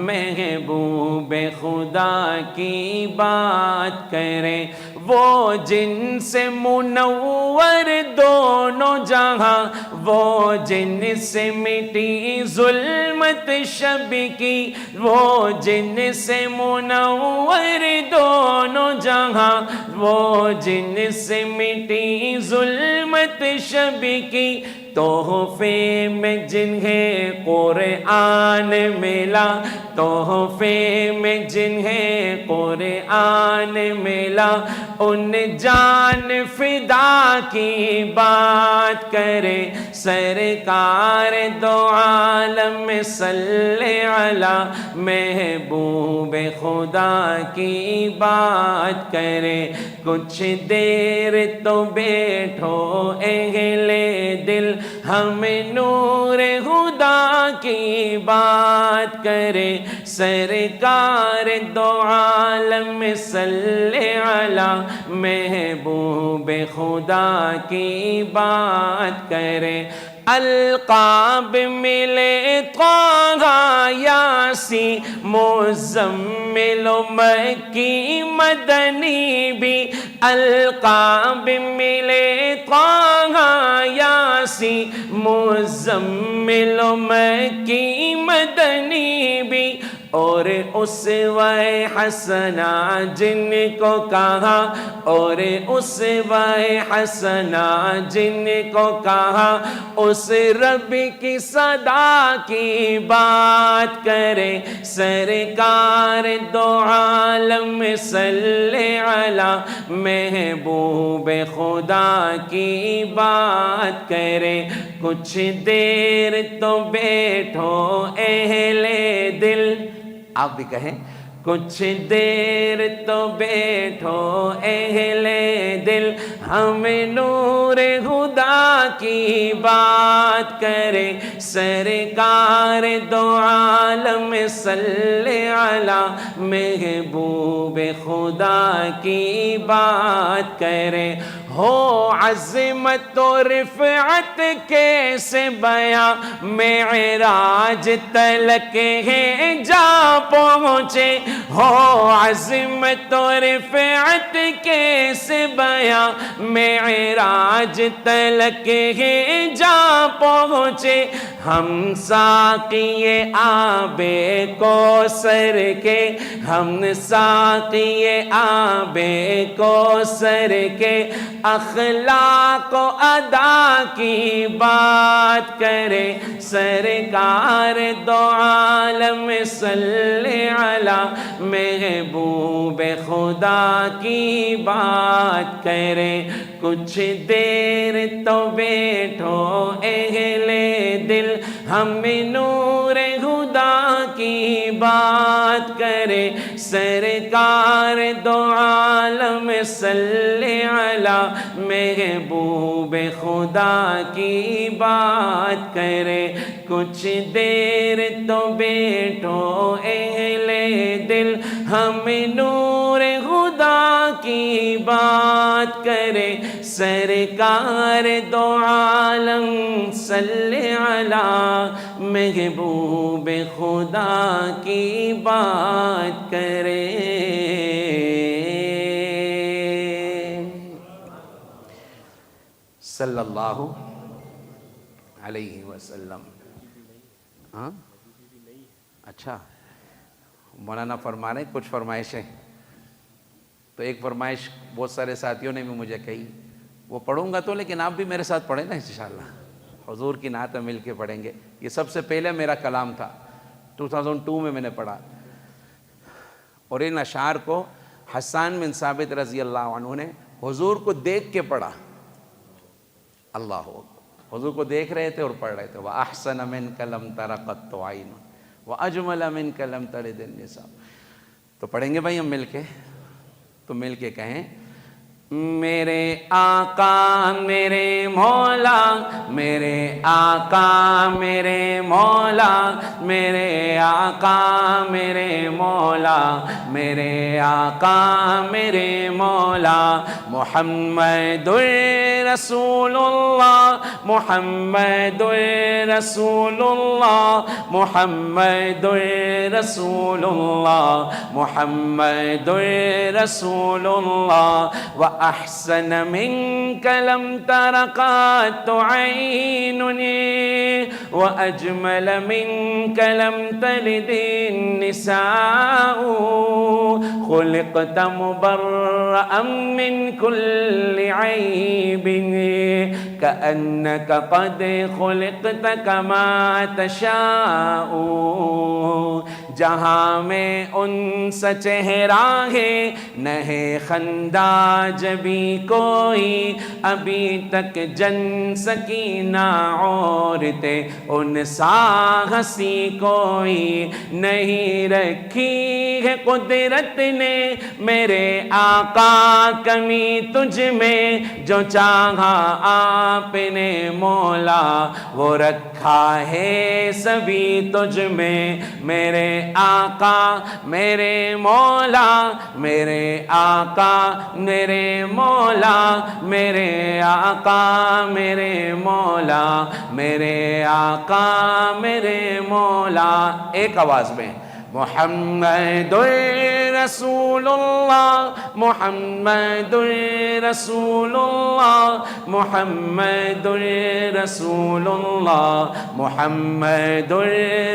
محبوب خدا کی بات کریں. وہ جن سے منور دونوں جہاں، وہ جن سے مٹی ظلمت شب کی، وہ جن سے منور دونوں جہاں، وہ جن سے مٹی ظلمت شب کی. تحفے میں جنہیں قرآن ملا، تحفے میں جنہیں قرآن ملا، ان جان فدا کی بات کرے. سرکار دو عالم صلی علی محبوب خدا کی بات کرے. کچھ دیر تو بیٹھو اہل دل، ہم نور خدا کی بات کرے. سرکار دو عالم صلی علی محبوب خدا کی بات کرے. القاب ملے طٰہٰ یاسین مزمل و مکی مدنی بھی. القاب ملے طٰہٰ یاسین مزمل و مکی مدنی بھی. اور اسوہ حسنہ جن کو کہا، اور اسوہ حسنہ جن کو کہا، اس رب کی صدا کی بات کرے. سرکار دو عالم صلی علی محبوب خدا کی بات کرے. کچھ دیر تو بیٹھو اہل دل. آپ بھی کہیں کچھ دیر تو بیٹھو اہل دل، ہم نور خدا کی بات کرے. سرکار دو عالم صلی علی محبوب خدا کی بات کرے. ہو عظمت و رفعت کیسے بیاں، معراج تلک ہے جا پہنچے. ہو عظمت و رفعت کیسے بیاں، معراج تلک ہے جا پہنچے. ہم ساقی آب کوثر کے، ہم ساقی آب کوثر کے اخلاق و ادا کی بات کرے. سرکار دو عالم صلی علی محبوب خدا کی بات کرے. کچھ دیر تو بیٹھو اہل دل، ہم نور خدا کی بات کرے. سرکار دو عالم صلی علی محبوب خدا کی بات کرے. کچھ دیر تو بیٹھو اہل دل، ہم نور خدا کی بات کرے. سرکار دو عالم صلی علی محبوب خدا کی بات کرے. صلی اللہ علیہ وسلم. ہاں اچھا, مولانا فرما رہے ہیں کچھ فرمائشیں. تو ایک فرمائش بہت سارے ساتھیوں نے بھی مجھے کہی, وہ پڑھوں گا تو, لیکن آپ بھی میرے ساتھ پڑھیں نا انشاءاللہ. حضور کی نعت مل کے پڑھیں گے. یہ سب سے پہلے میرا کلام تھا, 2002 میں نے پڑھا, اور ان اشعار کو حسان بن ثابت رضی اللہ عنہ نے حضور کو دیکھ کے پڑھا. اللہ اکبر, حضور کو دیکھ رہے تھے اور پڑھ رہے تھے. وَأَحْسَنَ مِنْكَ لَمْ تَرَ قَطُّ عَيْنٌ وَأَجْمَلَ مِنْكَ لَمْ تَلِدِ النِّسَاءُ. تو پڑھیں گے بھائی ہم مل کے, تو مل کے کہیں, میرے آقا میرے مولا, میرے آقا میرے مولا, میرے آقا میرے مولا, میرے آقا میرے مولا, محمد رسول اللہ, محمد رسول اللہ, محمد رسول اللہ, محمد رسول اللہ. وأحسن منك لم تر قط عين وأجمل منك لم تلد النساء. خلقت مبرأ من كل عيب كأنك قد خلقت كما تشاء. جہاں میں ان سا چہرہ ہے نہ ہے خندہ جبھی کوئی, ابھی تک جن سکینہ عورتیں ان سا ہنسی کوئی نہیں. رکھی ہے قدرت نے میرے آقا کمی تجھ میں, جو چاہا آپ نے مولا وہ رکھا ہے سبھی تجھ میں. میرے آقا میرے مولا, میرے آقا میرے مولا, میرے آقا میرے مولا, میرے آقا میرے مولا. ایک آواز میں, محمد رسول اللہ, محمد رسول اللہ, محمد رسول اللہ, محمد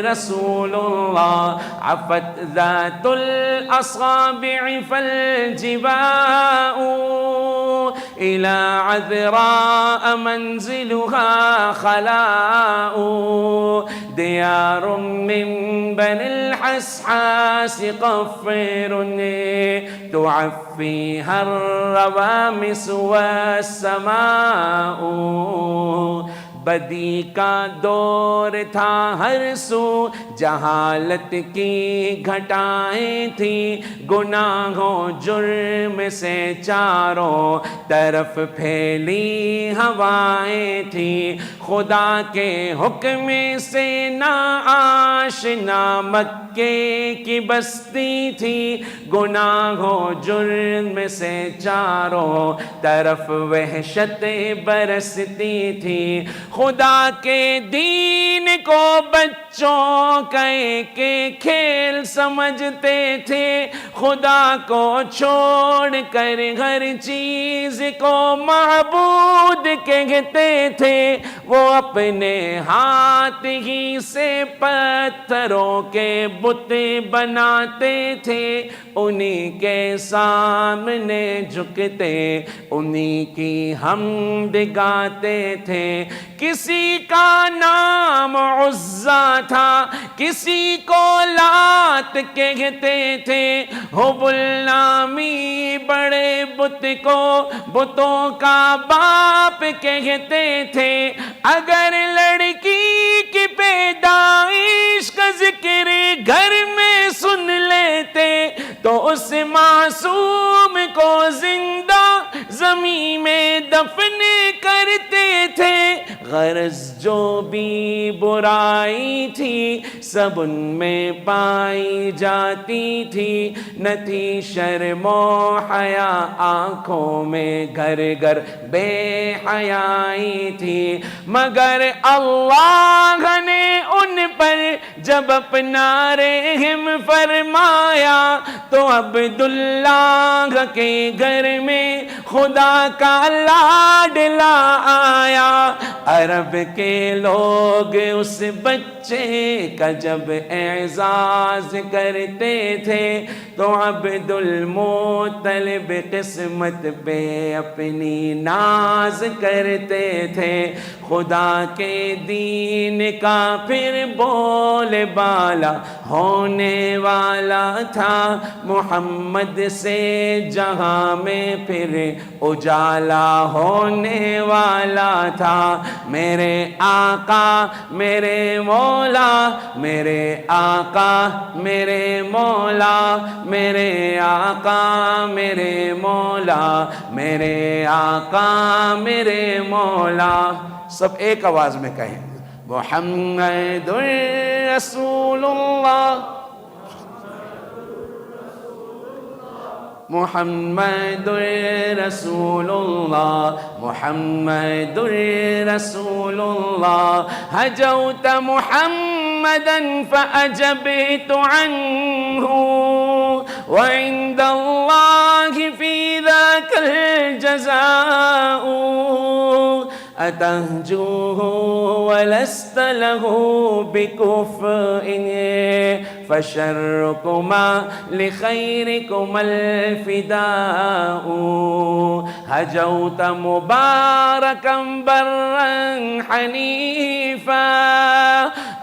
رسول اللہ. عفت ذات الأصابع فالجباء إلى عذراء منزلها خلاء. ديار من بني الحسحاس قفر تعفيها الروامس والسماء. بدی کا دور تھا ہر سو, جہالت کی گھٹائیں تھی, گناہوں جرم سے چاروں طرف پھیلی ہوائیں تھی. خدا کے حکم سے نا آشنا مکے کی بستی تھی, گناہوں جرم سے چاروں طرف وحشت برستی تھی. خدا کے دین کو بچوں کے کھیل سمجھتے تھے, خدا کو چھوڑ کر ہر چیز کو معبود کہتے تھے. وہ اپنے ہاتھ ہی سے پتھروں کے بت بناتے تھے, انہی کے سامنے جھکتے انہی کی حمد گاتے تھے. کسی کا نام عزا تھا, کسی کو لات کہتے تھے, حبل نامی بڑے بت کو بتوں کا باپ کہتے تھے. اگر لڑکی کی پیدائش کا ذکر گھر میں سن لیتے تو اس معصوم کو زندہ زمین میں دفن کرتے تھے. غرض جو بھی برائی تھی سب ان میں پائی جاتی تھی, نہ تھی شرم و حیا آنکھوں میں گھر گھر بے حیائی تھی. مگر اللہ نے ان پر جب اپنا رحم فرمایا تو عبداللہ کے گھر میں خدا کا لاڈلا آیا. عرب کے لوگ اس بچے کا جب اعزاز کرتے تھے تو عبد المطلب قسمت پہ اپنی ناز کرتے تھے. خدا کے دین کا پھر بول بالا ہونے والا تھا. محمد سے جہاں میں پھر اجالا ہونے والا تھا. میرے آقا میرے مولا میرے آقا میرے مولا میرے آقا میرے مولا میرے آقا میرے مولا. سب ایک آواز میں کہیں محمد رسول اللہ محمد رسول اللہ محمد رسول اللہ. ہجوت محمدا فأجبت عنه وعند الله في ذاك الجزاء. أتهجوه ولست له بكفء فشركما لخيركما الفداء. هجوت مباركا برا حنيفا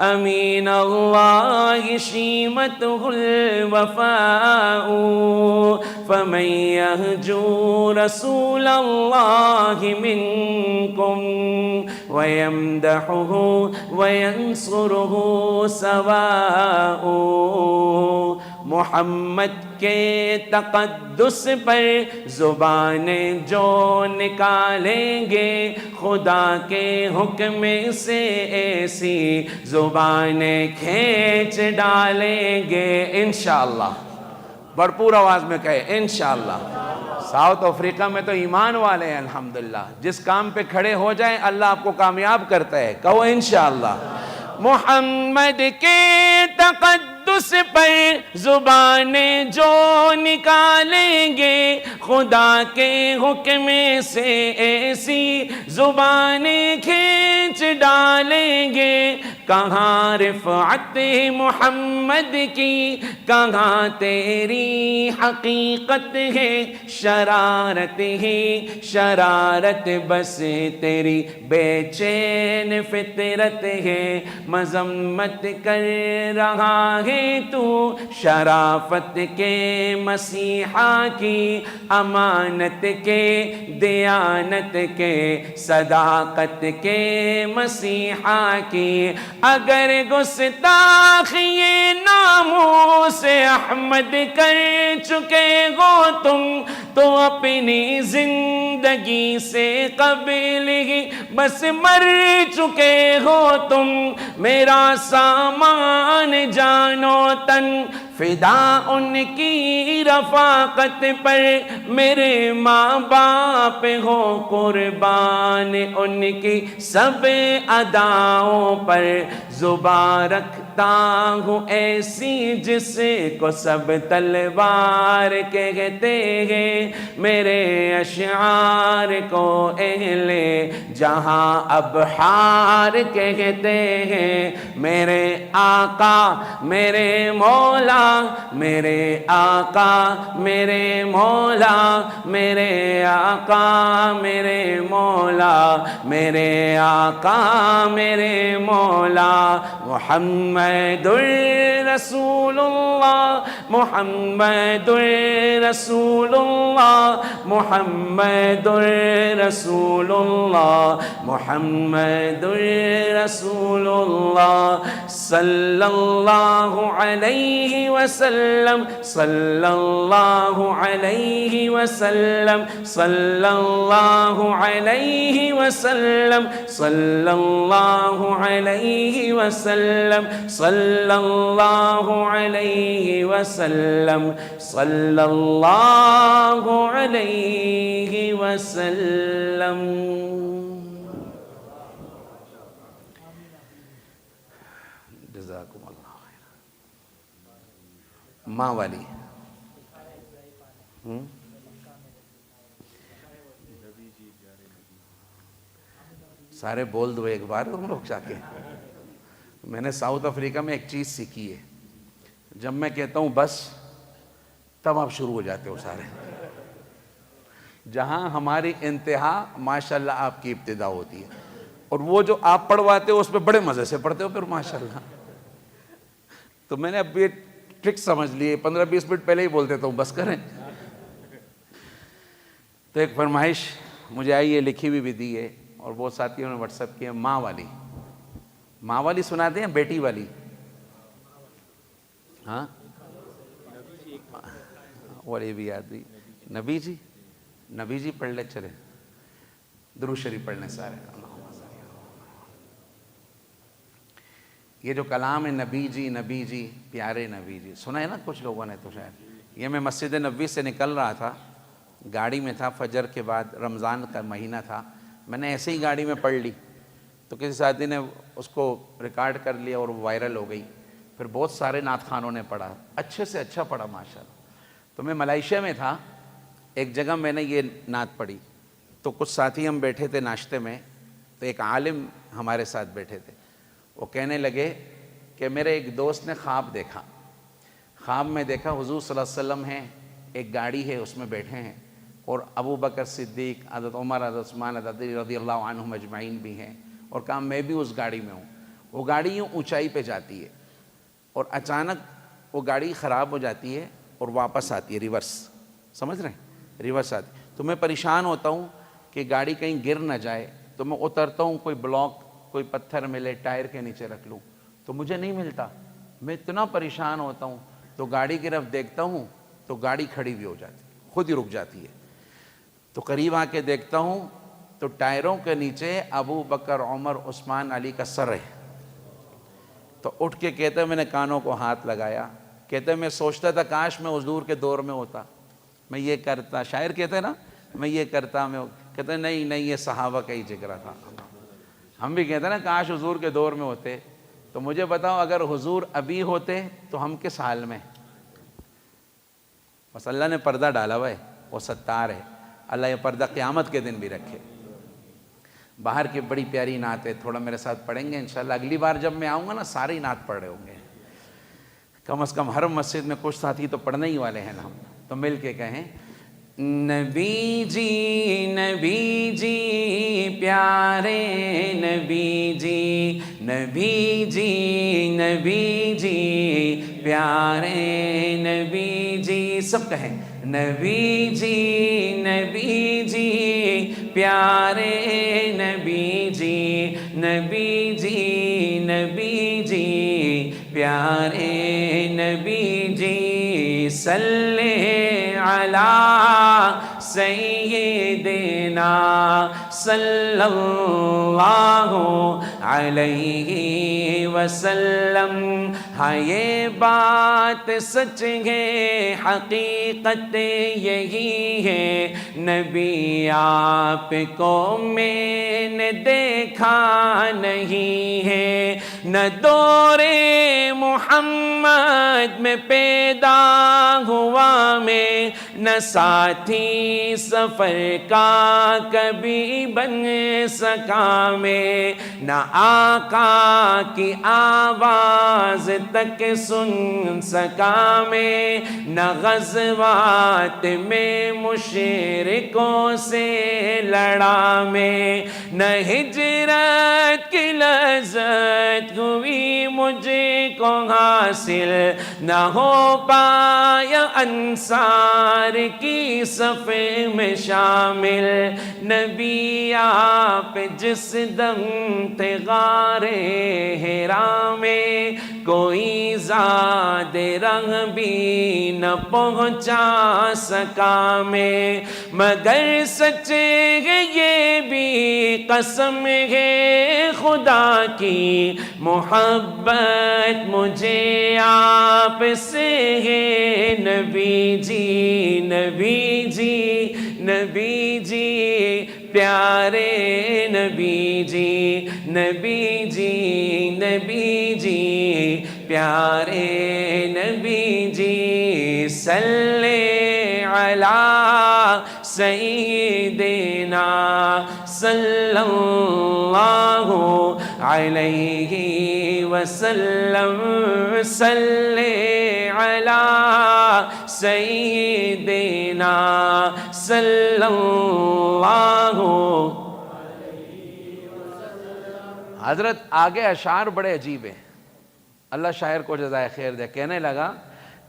أمين الله شيمته الوفاء. فمن يهجو رسول الله منكم ويمدحه وينصره سواء. محمد کے تقدس پر زبانیں جو نکالیں گے خدا کے حکم سے ایسی زبانیں کھینچ ڈالیں گے انشاءاللہ. بھرپور آواز میں کہے انشاءاللہ. ساؤتھ افریقہ میں تو ایمان والے ہیں الحمدللہ. جس کام پہ کھڑے ہو جائیں اللہ آپ کو کامیاب کرتا ہے. کہو انشاءاللہ. محمد کے تقدس پر زبانیں جو نکالیں گے خدا کے حکم سے ایسی زبانیں کھینچ ڈالیں گے. کہاں رفعت محمد کی کہاں تیری حقیقت ہے. شرارت ہی شرارت بس تیری بے چین فطرت ہے. مذمت کر رہا ہے تو شرافت کے مسیحا کی امانت کے دیانت کے صداقت کے مسیحا کی. اگر گستاخی ناموس احمد کر چکے ہو تم تو اپنی زندگی سے قبل ہی بس مر چکے ہو تم. میرا سامان جانو تن فدا ان کی رفاقت پر. میرے ماں باپ ہو قربان ان کی سب اداؤں پر. زباں رکھتا ہوں ایسی جس کو سب تلوار کہتے ہیں. میرے اشعار کو اہل جہاں ابحار کہتے ہیں. میرے آقا میرے مولا میرے آقا میرے مولا میرے آقا میرے مولا میرے آقا میرے مولا. محمد رسول اللہ محمد رسول اللہ محمد رسول اللہ محمد رسول اللہ. صلی اللہ علیہ وسلم صلی اللہ علیہ وسلم صلی اللہ علیہ وسلم صلی اللہ علیہ وسلم صلی اللہ علیہ وسلم صلی اللہ علیہ وسلم. جزاکم اللہ خیر. ماں والی سارے بول دو ایک بار تم لوگ جا کے. میں نے ساؤتھ افریقہ میں ایک چیز سیکھی ہے, جب میں کہتا ہوں بس تب آپ شروع ہو جاتے ہو سارے. جہاں ہماری انتہا ماشاءاللہ آپ کی ابتدا ہوتی ہے, اور وہ جو آپ پڑھواتے ہو اس پہ بڑے مزے سے پڑھتے ہو پھر ماشاءاللہ. تو میں نے اب یہ ٹرک سمجھ لی, 15-20 منٹ پہلے ہی بول دیتا ہوں بس کریں. تو ایک فرمائش مجھے آئی ہے, لکھی ہوئی بھی دی ہے, اور بہت ساتھیوں نے واٹس ایپ کیا. ماں والی, ماں والی سناتے ہیں بیٹی والی؟ ہاں اور یہ بھی یاد بھی. نبی جی, نبی جی پڑھ لے, چلے درود شریف پڑھنے سارے. یہ جو کلام ہے نبی جی نبی جی پیارے نبی جی, سنا ہے نا کچھ لوگوں نے تو شاید. یہ میں مسجد نبوی سے نکل رہا تھا, گاڑی میں تھا, فجر کے بعد, رمضان کا مہینہ تھا, میں نے ایسے ہی گاڑی میں پڑھ لی, تو کسی ساتھی نے اس کو ریکارڈ کر لیا اور وائرل ہو گئی. پھر بہت سارے نعت خوانوں نے پڑھا, اچھے سے اچھا پڑھا ماشاءاللہ. تو میں ملائیشیا میں تھا, ایک جگہ میں نے یہ نعت پڑھی, تو کچھ ساتھی ہم بیٹھے تھے ناشتے میں, تو ایک عالم ہمارے ساتھ بیٹھے تھے. وہ کہنے لگے کہ میرے ایک دوست نے خواب دیکھا, خواب میں دیکھا حضور صلی اللہ علیہ وسلم ہیں, ایک گاڑی ہے اس میں بیٹھے ہیں, اور ابو بکر صدیق, حضرت عمر, حضرت عثمان, حضرت علی رضی اللہ عنہم اجمعین بھی ہیں, اور کہا میں بھی اس گاڑی میں ہوں. وہ گاڑی یوں اونچائی پہ جاتی ہے, اور اچانک وہ گاڑی خراب ہو جاتی ہے اور واپس آتی ہے, ریورس, سمجھ رہے ہیں, ریورس آتی. تو میں پریشان ہوتا ہوں کہ گاڑی کہیں گر نہ جائے, تو میں اترتا ہوں, کوئی بلاک, کوئی پتھر ملے, ٹائر کے نیچے رکھ لوں, تو مجھے نہیں ملتا. میں اتنا پریشان ہوتا ہوں, تو گاڑی کی طرف دیکھتا ہوں تو گاڑی کھڑی بھی ہو جاتی, خود ہی رک جاتی ہے. تو قریب آ کے دیکھتا ہوں تو ٹائروں کے نیچے ابو بکر, عمر, عثمان, علی کا سر ہے. تو اٹھ کے کہتے میں نے کانوں کو ہاتھ لگایا, کہتے میں سوچتا تھا کاش میں حضور کے دور میں ہوتا, میں یہ کرتا. شاعر کہتے نا میں یہ کرتا, میں کہتے نہیں نہیں یہ صحابہ کا ہی ذکر تھا. ہم بھی کہتے ہیں نا کاش حضور کے دور میں ہوتے. تو مجھے بتاؤ اگر حضور ابھی ہوتے تو ہم کس حال میں؟ بس اللہ نے پردہ ڈالا ہوا ہے, وہ ستار ہے. اللہ یہ پردہ قیامت کے دن بھی رکھے. باہر کی بڑی پیاری نعت ہے, تھوڑا میرے ساتھ پڑھیں گے انشاءاللہ. اگلی بار جب میں آؤں گا نا ساری نعت پڑھ رہے ہوں گے, کم از کم ہر مسجد میں کچھ ساتھی تو پڑھنے ہی والے ہیں نا. ہم تو مل کے کہیں نبی جی پیارے نبی جی, نبی جی پیارے نبی جی. سب کہیں نبی جی پیارے نبی جی, نبی جی پیارے نبی جی. صلی علی سیدنا صلی اللہ علیہ وسلم. ہاں یہ بات سچ ہے, حقیقت یہی ہے, نبی آپ کو میں نے دیکھا نہیں ہے, نہ دور محمد میں پیدا ہوا میں, نہ ساتھی سفر کا کبھی بن سکا میں, نہ آقا کی آواز تک سن سکا میں, نہ غزوات میں مشرکوں سے لڑا میں, نہ ہجرت کی لذت ہوئی مجھ کو حاصل, نہ ہو پایا انصار کی صف میں شامل. نبی آپ جس دم تھے غار حرا میں, کوئی زاد رنگ بھی نہ پہنچا سکا میں, مگر سچے ہے یہ بھی قسم ہے خدا کی, محبت مجھے آپ سے ہے. نبی جی پیارے نبی جی, نبی جی پیارے نبی جی. صلی علی سیدنا صلی اللہ علیہ وسلم صلی علی سیدنا صلی اللہ. حضرت آگے اشعار بڑے عجیب ہیں. اللہ شاعر کو جزائے خیر دے. کہنے لگا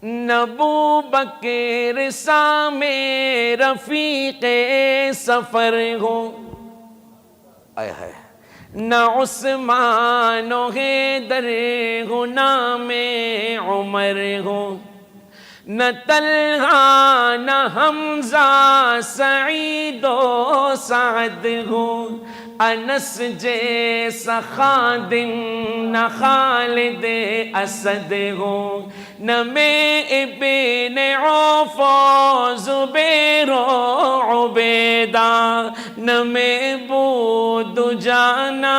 نبو بکر سامے رفیق سفر ہو، آئے ہے نہ عثمان و حیدر ہو، نام عمر ہو، نہ طلحہ نہ حمزہ سعید و سعد ہو، انس جیسا خادم نہ خالد اسد ہو، نہ میں ابن عوف و زبیر و عبیدہ، نہ میں بود جانا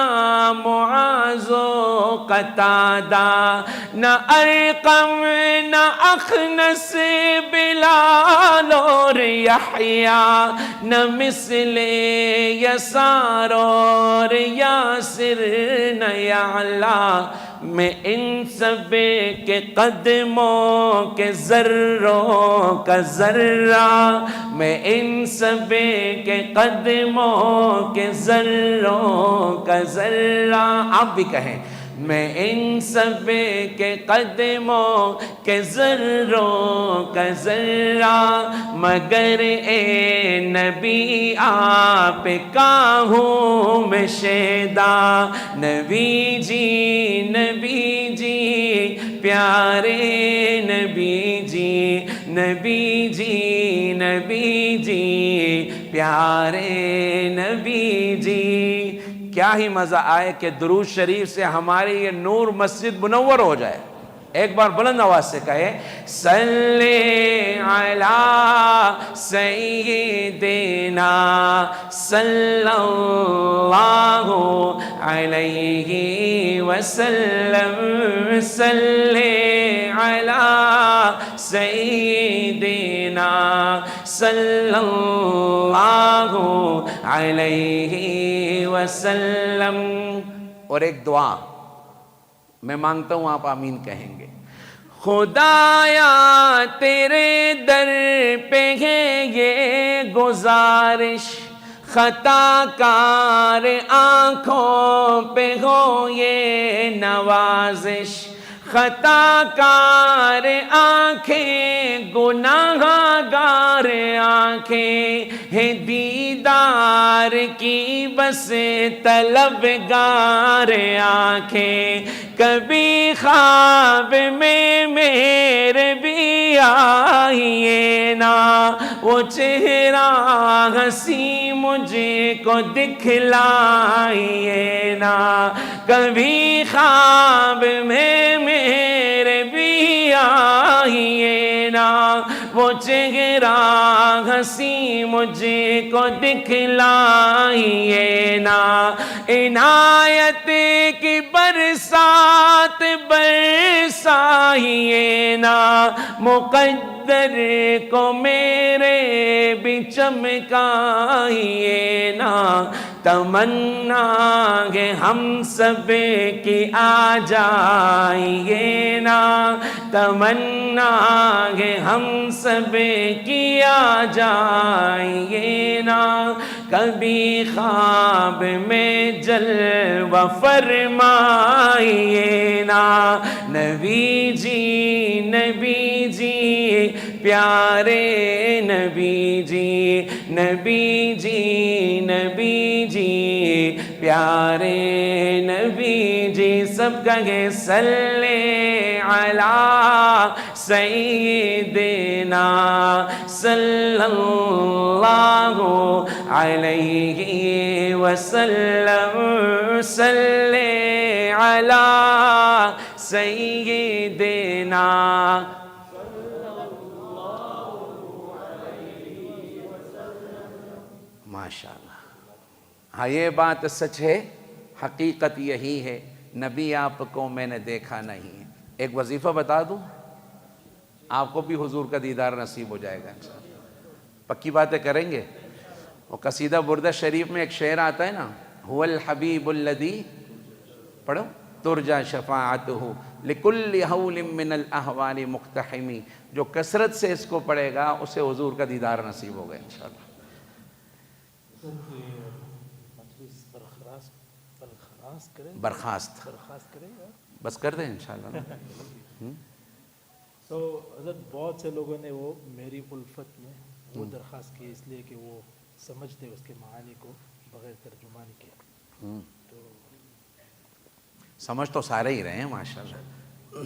معاذ و قتادہ، نہ ارقم نہ اخنس بلال اور یحییٰ، نہ مثل یسار اور یاسر نہ یعلا. میں ان سب کے قدموں کے ذروں کا ذرہ، میں ان سب کے قدموں کے ذروں کا ذرہ. آپ بھی کہیں میں ان سب کے قدموں کے ذروں کا ذرہ، مگر اے نبی آپ کا ہوں میں شیدا. نبی جی پیارے نبی جی، نبی جی پیارے نبی جی. کیا ہی مزہ آئے کہ درود شریف سے ہماری یہ نور مسجد منور ہو جائے. ایک بار بلند آواز سے کہے صلی علی سیدنا صلی اللہ علیہ وسلم صلی علی سیدنا صلی اللہ علیہ وسلم. اور ایک دعا میں مانگتا ہوں آپ آمین کہیں گے. خدایا تیرے در پہ ہے یہ گزارش، خطا کار آنکھوں پہ ہو یہ نوازش، خطا کار آنکھیں گناہ گار آنکھیں ہیں، دیدار کی بس طلبگار آنکھیں. کبھی خواب میں میرے بھی آئیے نا، وہ چہرہ ہنسی مجھے کو دکھلائیے نا. کبھی خواب میں میرے بھی آئیے نا، وہ چہرہ ہنسی مجھے کو دکھلائیے نا. عنایت کی برسات برسائیے نا، مقدر کو میرے بھی چمکائیے نا. تمنا ہے ہم سب کی آ جائیے نا، تمنا ہے ہم سب کی آ جائیے نا. کبھی خواب میں جلوہ فرمائیے نا. نبی جی پیارے نبی جی، نبی جی پیارے نبی جی. سب کہیں صلی علی سیدنا صلی اللہ علیہ وسلم صلی علی سیدنا. ماشاءاللہ. ہاں یہ بات سچ ہے، حقیقت یہی ہے، نبی آپ کو میں نے دیکھا نہیں ہے. ایک وظیفہ بتا دوں، آپ کو بھی حضور کا دیدار نصیب ہو جائے گا انشاءاللہ. پکی باتیں کریں گے. اور قصیدہ بردہ شریف میں ایک شعر آتا ہے نا، هو الحبیب الذی، پڑھو، ترجا شفاعتہ لکل حول من الاحوال مقتحمی، جو کثرت سے اس کو پڑھے گا اسے حضور کا دیدار نصیب ہوگا انشاءاللہ۔ برخاست بس کر دیں انشاءاللہ۔ تو حضرت بہت سے لوگوں نے وہ میری الفت میں وہ درخواست کی، اس لیے کہ وہ سمجھتے اس کے معانی کو بغیر ترجمانی کے۔ تو سمجھ تو سارے ہی رہے ہیں ماشاءاللہ۔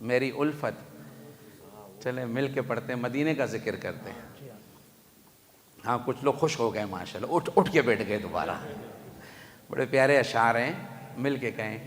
میری الفت، چلیں مل کے پڑھتے ہیں، مدینے کا ذکر کرتے ہیں۔ ہاں کچھ لوگ خوش ہو گئے ماشاءاللہ، اٹھ کے بیٹھ گئے دوبارہ۔ بڑے پیارے اشعار ہیں، مل کے کہیں۔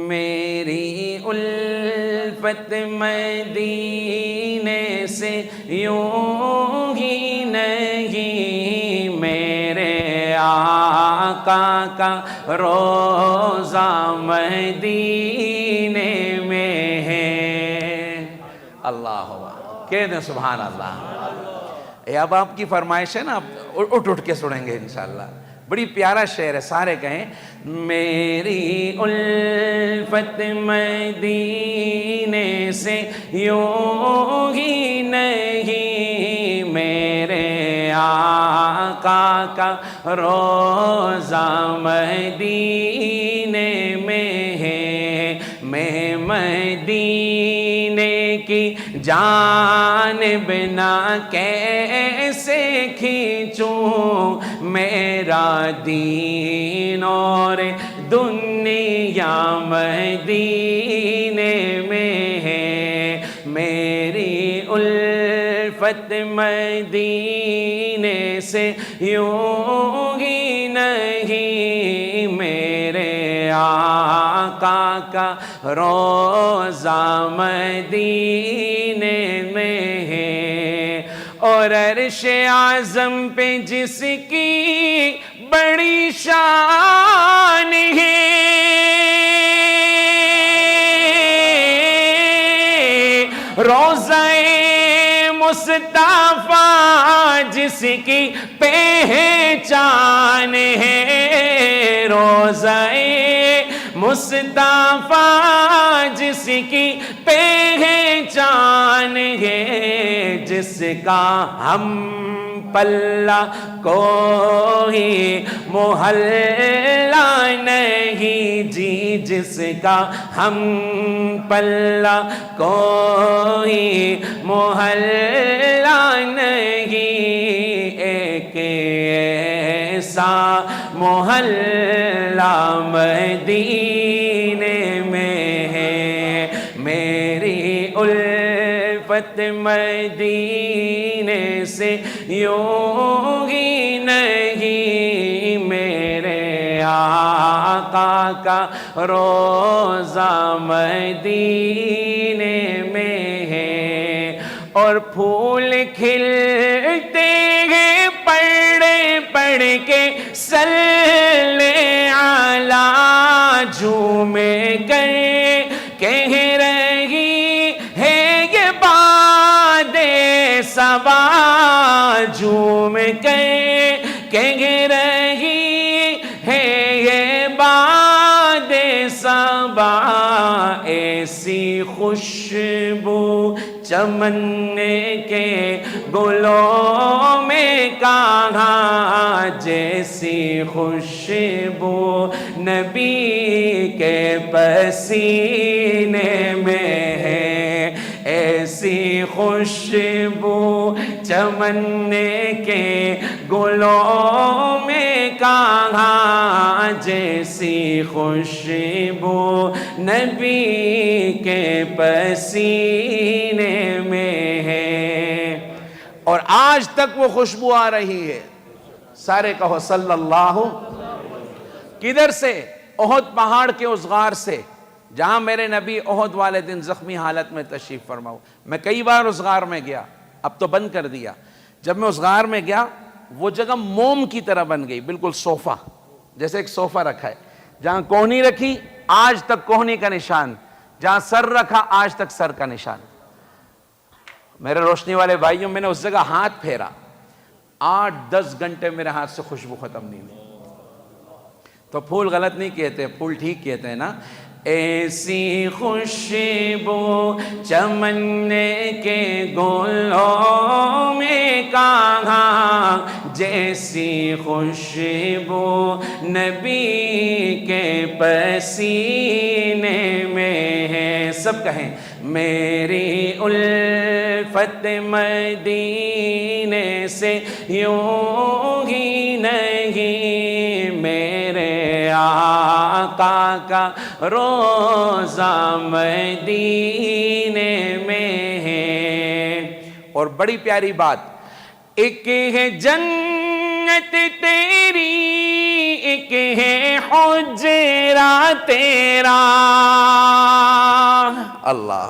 میری الفت مدینے سے یوں ہی نہیں، میرے آقا کا روزہ مدینے میں ہے۔ اللہ ہوا، کہہ دیں سبحان اللہ۔ یہ اب آپ کی فرمائش ہے نا، اٹھ کے سنیں گے انشاءاللہ۔ بڑی پیارا شعر ہے، سارے کہیں۔ میری الفت مدینے سے یوں ہی نہیں، میرے آقا کا روزہ مدینے میں ہے۔ میں مدینے کی جانب نہ کیسے کھینچوں، میرا دین اور دنیا مدینے میں ہے۔ میری الفت مدینے سے یوں ہی نہیں، میرے آقا کا روزہ مدینے میں ہے۔ اور عرش اعظم پہ جس کی بڑی شان ہے، روضہ مصطفیٰ جس کی پہچان ہے، روضہ مصطفیٰ جس کی پہچان ہے، جس کا ہم پلہ کوئی محلہ نہیں جی، جس کا ہم پلہ کوئی محلہ نہیں، ایک ایسا محلہ مدینے میں ہے۔ میری الفت مدینے سے یوں ہی نہیں، میرے آقا کا روزہ مدینے میں ہے۔ اور پھول کھلتے ہیں پڑھ کے صلی علی، جھوم کر کہہ رہی ہے یہ باد صبا، جھوم کر کہہ رہی ہے یہ باد صبا، ایسی خوشبو چمن کے گلوں میں کہاں، جیسی خوشبو نبی کے پسینے میں ہے، ایسی خوشبو چمن کے گلوں میں کہاں، جیسی خوشبو نبی کے پسینے میں ہے۔ اور آج تک وہ خوشبو آ رہی ہے۔ سارے کہو صلی اللہ۔ کدھر سے؟ احد پہاڑ کے اس غار سے جہاں میرے نبی احد والے دن زخمی حالت میں تشریف فرما ہو۔ میں کئی بار اس غار میں گیا، اب تو بند کر دیا۔ جب میں اس غار میں گیا وہ جگہ موم کی طرح بن گئی، بالکل صوفہ جیسے ایک صوفہ رکھا ہے، جہاں کوہنی رکھی آج تک کوہنی کا نشان، جہاں سر رکھا آج تک سر کا نشان۔ میرے روشنی والے بھائیوں، میں نے اس جگہ ہاتھ پھیرا، 8-10 گھنٹے میرے ہاتھ سے خوشبو ختم نہیں ہوئی. تو پھول غلط نہیں کہتے, پھول ٹھیک کہتے ہیں نا. ایسی خوشبو چمن کے گلوں میں کہاں, جیسی خوشبو نبی کے پسینے میں ہے. سب کہیں میری الفت مدینے سے یوں ہی نہیں, میرے آقا کا روزہ مدینے میں ہے. اور بڑی پیاری بات, ایک ہے جنت تیری, ایک ہے حجرہ تیرا. اللہ.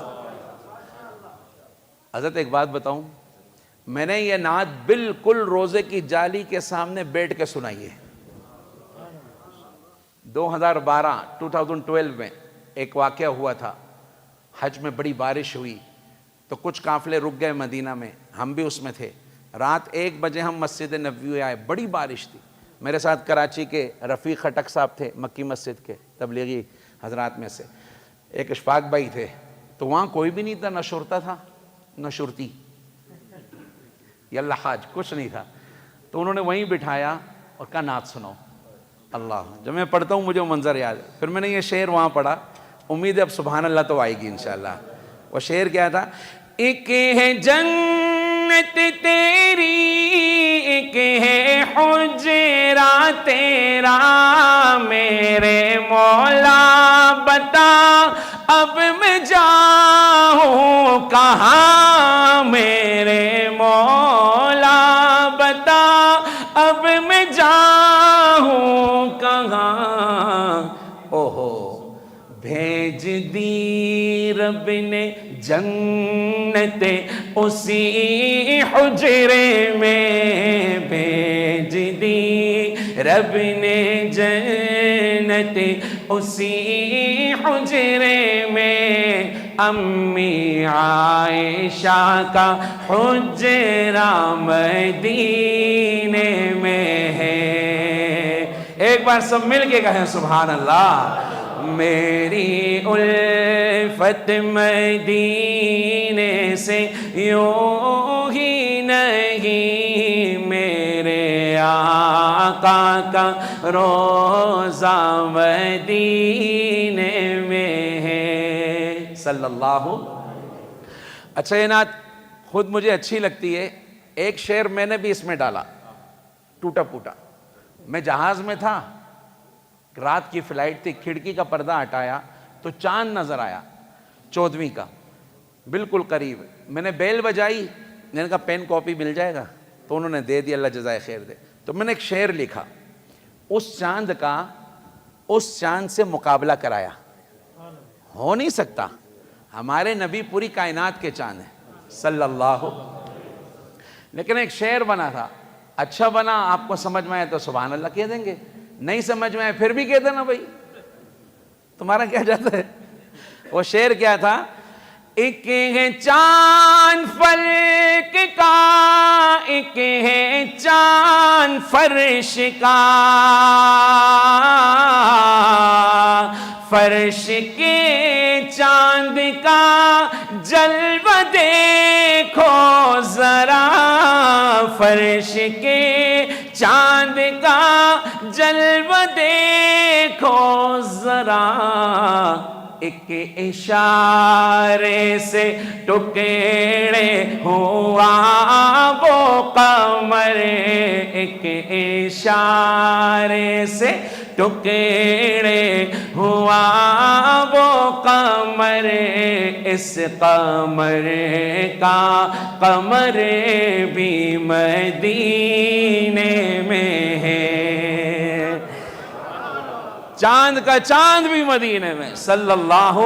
حضرت ایک بات بتاؤں, میں نے یہ نعت بالکل روزے کی جالی کے سامنے بیٹھ کے سنائی ہے. 2012 میں ایک واقعہ ہوا تھا. حج میں بڑی بارش ہوئی تو کچھ قافلے رک گئے مدینہ میں, ہم بھی اس میں تھے. رات 1 بجے ہم مسجد نبوی آئے, بڑی بارش تھی. میرے ساتھ کراچی کے رفیق خٹک صاحب تھے, مکی مسجد کے تبلیغی حضرات میں سے. ایک اشفاق بھائی تھے. تو وہاں کوئی بھی نہیں تھا, نہ شرطا تھا نہ شرطی, یلا حاج, کچھ نہیں تھا. تو انہوں نے وہیں بٹھایا اور کہا نعت سناؤ. اللہ, جب میں پڑھتا ہوں مجھے وہ منظر یاد ہے. پھر میں نے یہ شعر وہاں پڑھا, امید ہے اب سبحان اللہ تو آئے گی انشاءاللہ. وہ شعر کیا تھا, ایک ہے جنت تیری, ایک ہے حجرہ تیرا, میرے مولا بتا اب میں جاؤں کہاں, میرے مولا بتا اب میں جاؤں کہاں. اوہو, بھیج دی رب نے جنت اسی حجرے میں, بھیج دی رب نے جنت اسی حجرے میں. امی عائشہ کا حجرہ مدینے میں ہے. ایک بار سب مل کے کہیں سبحان اللہ. میری الفت مدینے سے یوں ہی نہیں, میرے آقا کا روزہ مدینے میں ہے صلی اللہ. اچھا, یہ نعت خود مجھے اچھی لگتی ہے. ایک شعر میں نے بھی اس میں ڈالا, ٹوٹا پوٹا. میں جہاز میں تھا, رات کی فلائٹ تھی, کھڑکی کا پردہ ہٹایا تو چاند نظر آیا 14ویں کا, بالکل قریب. میں نے بیل بجائی, میں نے کہا پین کاپی مل جائے گا, تو انہوں نے دے دی, اللہ جزائے خیر دے. تو میں نے ایک شعر لکھا, اس چاند کا اس چاند سے مقابلہ کرایا. ہو نہیں سکتا, ہمارے نبی پوری کائنات کے چاند ہیں صلی اللہ. لیکن ایک شعر بنا تھا, اچھا بنا, آپ کو سمجھ میں آئے تو سبحان اللہ کہہ دیں گے, نہیں سمجھ میں آئے پھر بھی کہہ دینا بھائی, تمہارا کیا جاتا ہے. وہ شعر کیا تھا, ایک ہے چاند فلک کا, ایک ہے چاند فرش کا, فرش کے چاند کا جلوہ دیکھو ذرا, فرش کے چاند کا جلوہ دیکھو ذرا. ایک اشارے سے ٹکڑے ہوا وہ قمر, ایک اشارے سے ٹکڑے ہوا وہ قمر, اس قمر کا قمر بھی مدینے میں ہے. چاند کا چاند بھی مدینے میں صلی اللہ.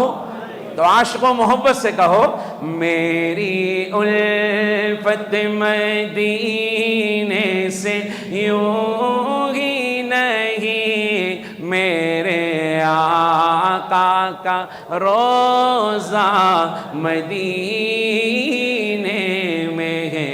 تو عاشق و محبت سے کہو, میری الفت مدینے سے یوں ہی نہیں, میرے آقا کا روزہ مدینے میں ہے.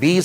20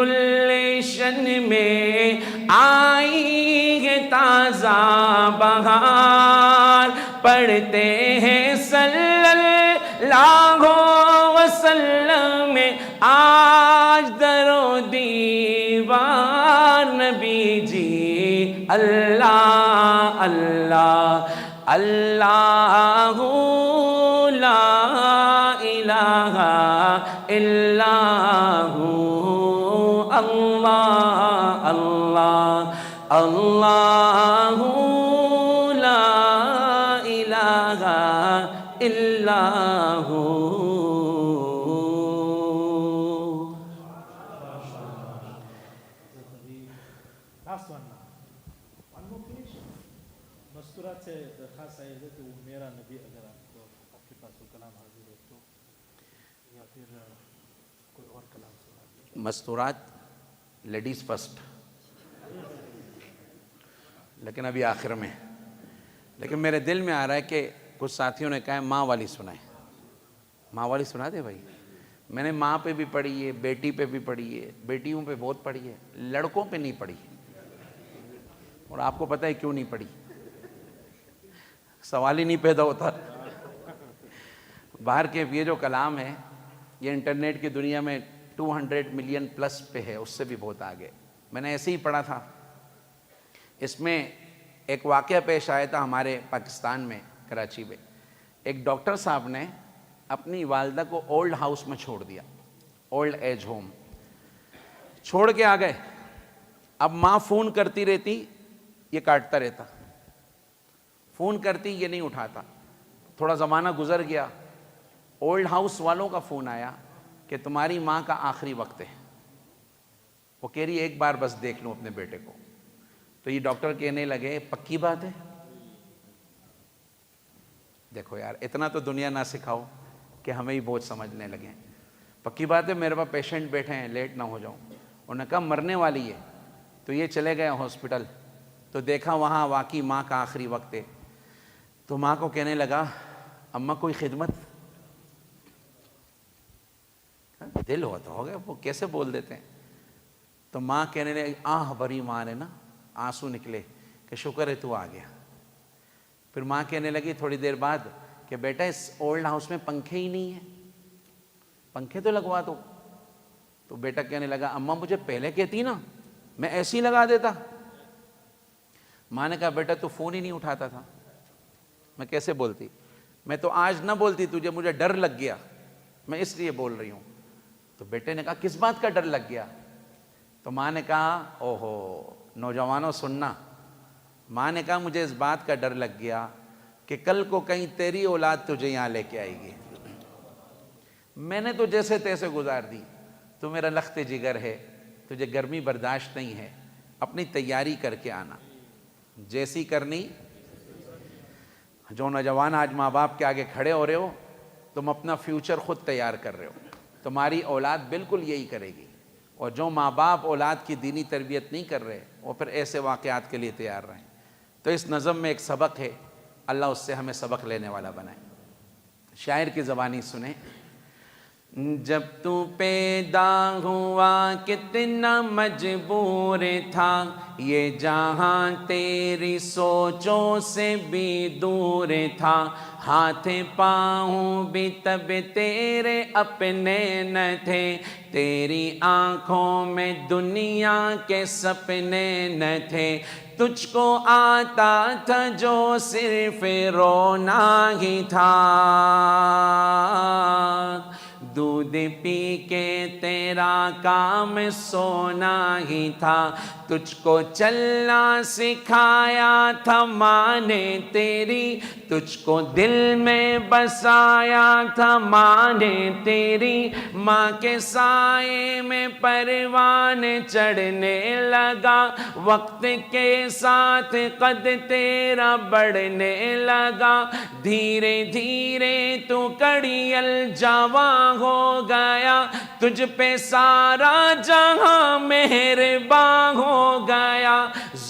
گلشن میں آئی ہے تازہ بہار، پڑھتے ہیں صلی اللہ وسلم آج در و دیوار، نبی جی اللہ اللہ اللہ لا الہ الا ہو، اللہ اللہ اللہ لا الہ الا ہو۔ Last one now. One more finish. مستورات سے درخواست آئی ہے کہ وہ میرا نبی اگر آپ کے پاس وہ کلام حاضر ہے تو، یا پھر کوئی اور کلام سنا دیں۔ مستورات لیڈیز فرسٹ، لیکن ابھی آخر میں، لیکن میرے دل میں آ رہا ہے کہ کچھ ساتھیوں نے کہا ہے ماں والی سنائیں، ماں والی سنا دے بھائی۔ میں نے ماں پہ بھی پڑھی ہے، بیٹی پہ بھی پڑھی ہے، بیٹیوں پہ بہت پڑھی ہے، لڑکوں پہ نہیں پڑھی، اور آپ کو پتہ ہے کیوں نہیں پڑھی، سوال ہی نہیں پیدا ہوتا۔ باہر کے یہ جو کلام ہے یہ انٹرنیٹ کی دنیا میں 200 ملین پلس پہ ہے، اس سے بھی بہت آگے۔ میں نے ایسے ہی پڑھا تھا، اس میں ایک واقعہ پیش آیا تھا ہمارے پاکستان میں کراچی میں۔ ایک ڈاکٹر صاحب نے اپنی والدہ کو اولڈ ہاؤس میں چھوڑ دیا، اولڈ ایج ہوم چھوڑ کے آ گئے۔ اب ماں فون کرتی رہتی، یہ کاٹتا رہتا، فون کرتی یہ نہیں اٹھاتا۔ تھوڑا زمانہ گزر گیا، اولڈ ہاؤس والوں کا فون آیا کہ تمہاری ماں کا آخری وقت ہے، وہ کہہ رہی ایک بار بس دیکھ لوں اپنے بیٹے کو۔ تو یہ ڈاکٹر کہنے لگے پکی بات ہے؟ دیکھو یار، اتنا تو دنیا نہ سکھاؤ کہ ہمیں ہی بہت سمجھنے لگیں۔ پکی بات ہے، میرے پاس پیشنٹ بیٹھے ہیں، لیٹ نہ ہو جاؤں۔ انہوں نے کہا مرنے والی ہے۔ تو یہ چلے گئے ہاسپٹل، تو دیکھا وہاں واقعی ماں کا آخری وقت ہے۔ تو ماں کو کہنے لگا اماں کوئی خدمت؟ دل ہوتا ہوگا، وہ کیسے بول دیتے ہیں۔ تو ماں کہنے لگی، آہ بھری ماں نے نا، آنسو نکلے کہ شکر ہے تو آ گیا۔ پھر ماں کہنے لگی تھوڑی دیر بعد کہ بیٹا اس اولڈ ہاؤس میں پنکھے ہی نہیں ہیں، پنکھے تو لگوا دو۔ تو بیٹا کہنے لگا اماں مجھے پہلے کہتی نا، میں ایسے ہی لگا دیتا۔ ماں نے کہا بیٹا تو فون ہی نہیں اٹھاتا تھا، میں کیسے بولتی؟ میں تو آج نہ بولتی تجھے، مجھے ڈر لگ گیا، میں اس لیے بول رہی ہوں۔ تو بیٹے نے کہا کس بات کا ڈر لگ گیا؟ تو ماں نے کہا اوہو نوجوانوں سننا، ماں نے کہا مجھے اس بات کا ڈر لگ گیا کہ کل کو کہیں تیری اولاد تجھے یہاں لے کے آئے گی، میں نے تو جیسے تیسے گزار دی، تو میرا لخت جگر ہے، تجھے گرمی برداشت نہیں ہے، اپنی تیاری کر کے آنا جیسی کرنی۔ جو نوجوان آج ماں باپ کے آگے کھڑے ہو رہے ہو، تم اپنا فیوچر خود تیار کر رہے ہو، تمہاری اولاد بالکل یہی کرے گی۔ اور جو ماں باپ اولاد کی دینی تربیت نہیں کر رہے، وہ پھر ایسے واقعات کے لیے تیار رہیں۔ تو اس نظم میں ایک سبق ہے، اللہ اس سے ہمیں سبق لینے والا بنائے۔ شاعر کی زبانی سنیں۔ جب تو پیدا ہوا کتنا مجبور تھا، یہ جہاں تیری سوچوں سے بھی دور تھا، ہاتھ پاؤں بھی تب تیرے اپنے نہ تھے، تیری آنکھوں میں دنیا کے سپنے نہ تھے، تجھ کو آتا تھا جو صرف رونا ہی تھا، دودھ پی کے تیرا کام سونا ہی تھا، تجھ کو چلنا سکھایا تھا ماں نے تیری، تجھ کو دل میں بسایا تھا ماں نے تیری، ماں کے سائے میں پروان چڑھنے لگا، وقت کے ساتھ قد تیرا بڑھنے لگا، دھیرے دھیرے تو کڑیل جواں ہو گیا، تجھ پہ سارا جہاں مہرباں ہو گیا،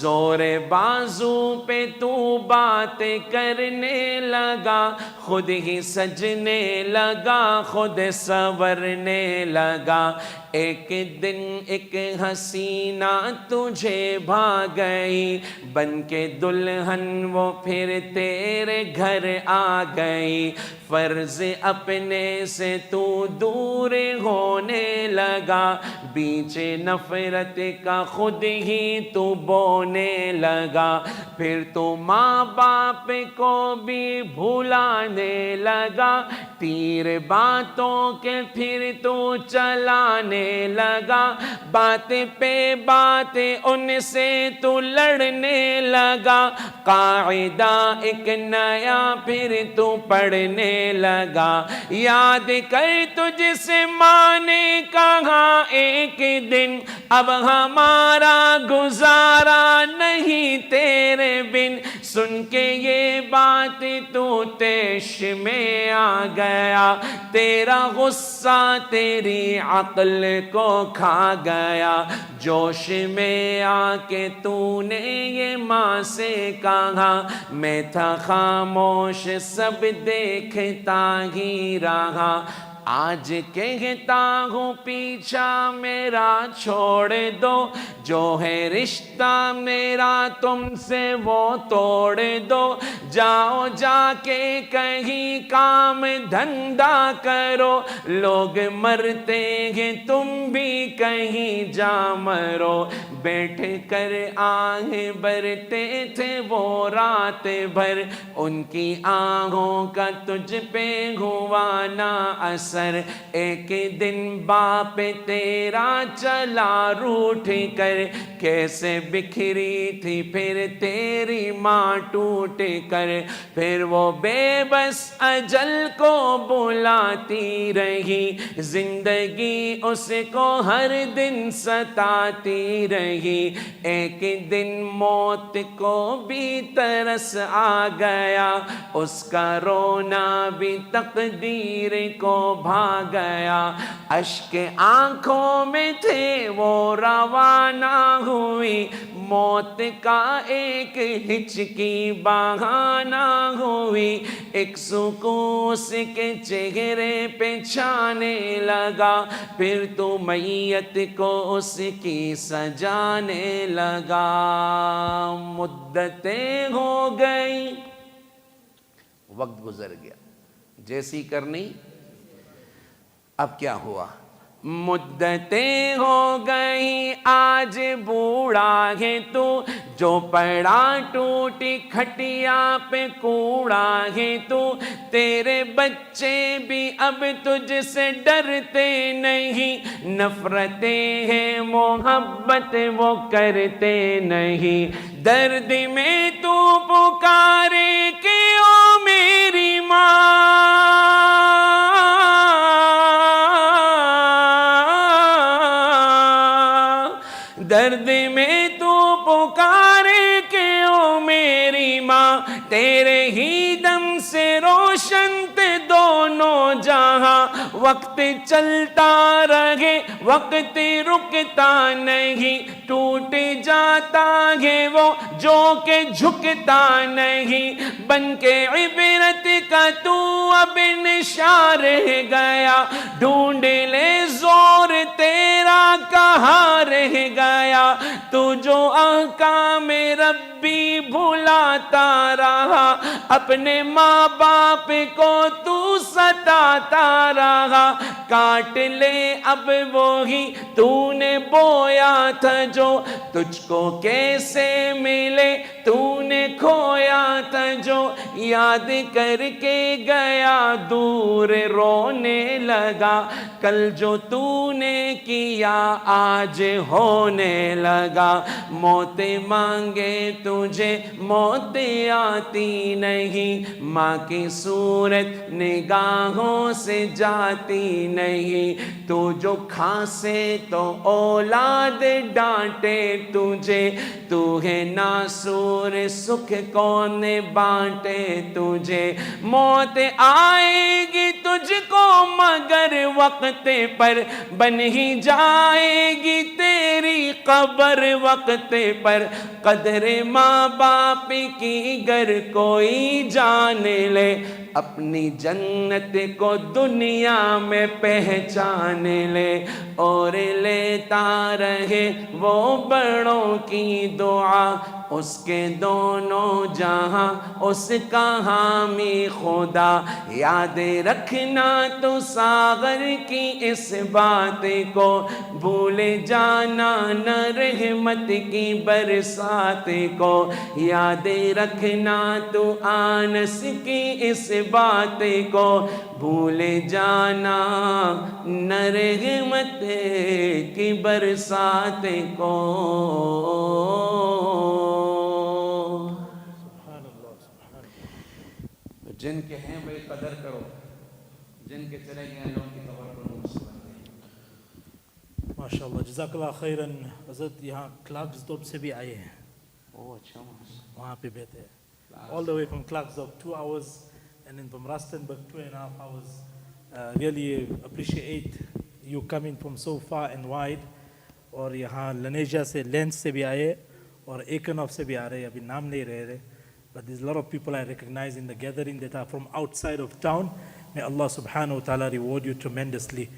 زور بازو پہ تو بات کرنے لگا، خود ہی سجنے لگا، خود سنورنے لگا۔ ایک دن ایک حسینہ تجھے بھا گئی، بن کے دلہن وہ پھر تیرے گھر آ گئی، فرض اپنے سے تو دور ہونے لگا، بیچ نفرت کا خود ہی تو بونے لگا، پھر تو ماں باپ کو بھی بھلانے لگا، تیر باتوں کے پھر تو چلانے لگا، بات پہ بات ان سے تو لڑنے لگا، قاعدہ ایک نیا پھر تو پڑھنے لگا۔ یاد کر تجھ سے ماں نے کہا ایک دن، اب ہمارا گزارا نہیں تیرے بن، سن کے یہ بات تو تیش میں آ گیا، تیرا غصہ تیری عقل کو کھا گیا، جوش میں آ کے تو نے یہ ماں سے کہا، میں تھا خاموش سب دیکھتا ہی رہا، آج کہتا ہوں پیچھا میرا چھوڑ دو، جو ہے رشتہ میرا تم سے وہ توڑ دو، جاؤ جا کے کہیں کام دھندا کرو، لوگ مرتے ہیں تم بھی کہیں جا مرو، بیٹھ کر آہیں بھرتے تھے وہ رات بھر، ان کی آنکھوں کا تجھ پہ ہوا نہ اثر، ایک دن باپ تیرا چلا روٹھ کر، کیسے بکھری تھی پھر تیری ماں ٹوٹ کر، پھر وہ بے بس اجل کو بلاتی رہی، زندگی اس کو ہر دن ستاتی رہی، ایک دن موت کو بھی ترس آ گیا، اس کا رونا بھی تقدیر کو بھا گیا، اشک آنکھوں میں تھے وہ روانہ ہوئی، موت کا ایک ہچکی بہانہ ہوئی، ایک سکون اس کے چہرے پہ چھانے لگا، پھر تو میت کو اس کی سجانے لگا، مدتیں ہو گئی، وقت گزر گیا، جیسی کرنی اب کیا ہوا، مدتیں ہو گئی آج بوڑھا ہے تو، جو پڑا ٹوٹی کھٹیا پہ کوڑا ہے تو، تیرے بچے بھی اب تجھ سے ڈرتے نہیں، نفرتیں ہیں محبت وہ کرتے نہیں، درد میں تو پکارے کہ او میری ماں، درد میں تو پکارے کہ او میری ماں، تیرے ہی دم سے روشن تھے دونوں جہاں، وقت چلتا رہے وقت رکتا نہیں، ٹوٹ جاتا ہے وہ جو کہ جھکتا نہیں، بن کے عبرت کا تو اب نشاں رہ گیا، ڈھونڈ لے زور تیرا کہاں رہ گیا، تو جو احکام ربی بھلاتا رہا، اپنے ماں باپ کو تو ستاتا رہا، کاٹ لے اب وہی تو نے بویا تھا جو، تجھ کو کیسے ملے تو نے کھویا تھا جو، یاد کر کے گیا دور رونے لگا، کل جو تو نے کیا آج ہونے لگا، موت مانگے تجھے موت آتی نہیں، ماں کی صورت نگاہوں سے جاتی نہیں، تو جو کھانسے تو اولاد ڈانٹے تجھے، تو ہے ناسور سکھ کون بانٹے تجھے، موت آئے گی تجھ کو مگر وقت پر، بن ہی جائے گی تیری قبر وقت پر قدر ماں باپ کی گر کوئی جان لے اپنی جنت کو دنیا میں پہچان لے اور لیتا رہے وہ بڑوں کی دعا اس کے دونوں جہاں اس کا حامی خدا یاد رکھنا تو ساغر کی اس بات کو بھول جانا نہ رحمت کی برسات کو یاد رکھنا تو آنس کی اس بات کو بھول جانا نہ رحمت کی برسات کو جن کے ہیں وہ قدر کرو جن کے چلے گئے ہیں ان کی قبر پر نور سے بن گئی ماشاء اللہ جزاک اللہ خیراً حضرت یہاں کلاکسڈورپ سے بھی آئے ہیں اوہ اچھا وہاں پہ بیٹھے ہیں all the way from Klagsdorp 2 hours and then from Rustenburg 2.5 hours really appreciate you coming from so far and wide اور یہاں لنیجا سے لینس سے بھی آئے اور ایکنوف سے بھی آ رہے ابھی نام نہیں رہ رہے but there's a lot of people I recognize in the gathering that are from outside of town. May Allah subhanahu wa ta'ala reward you tremendously.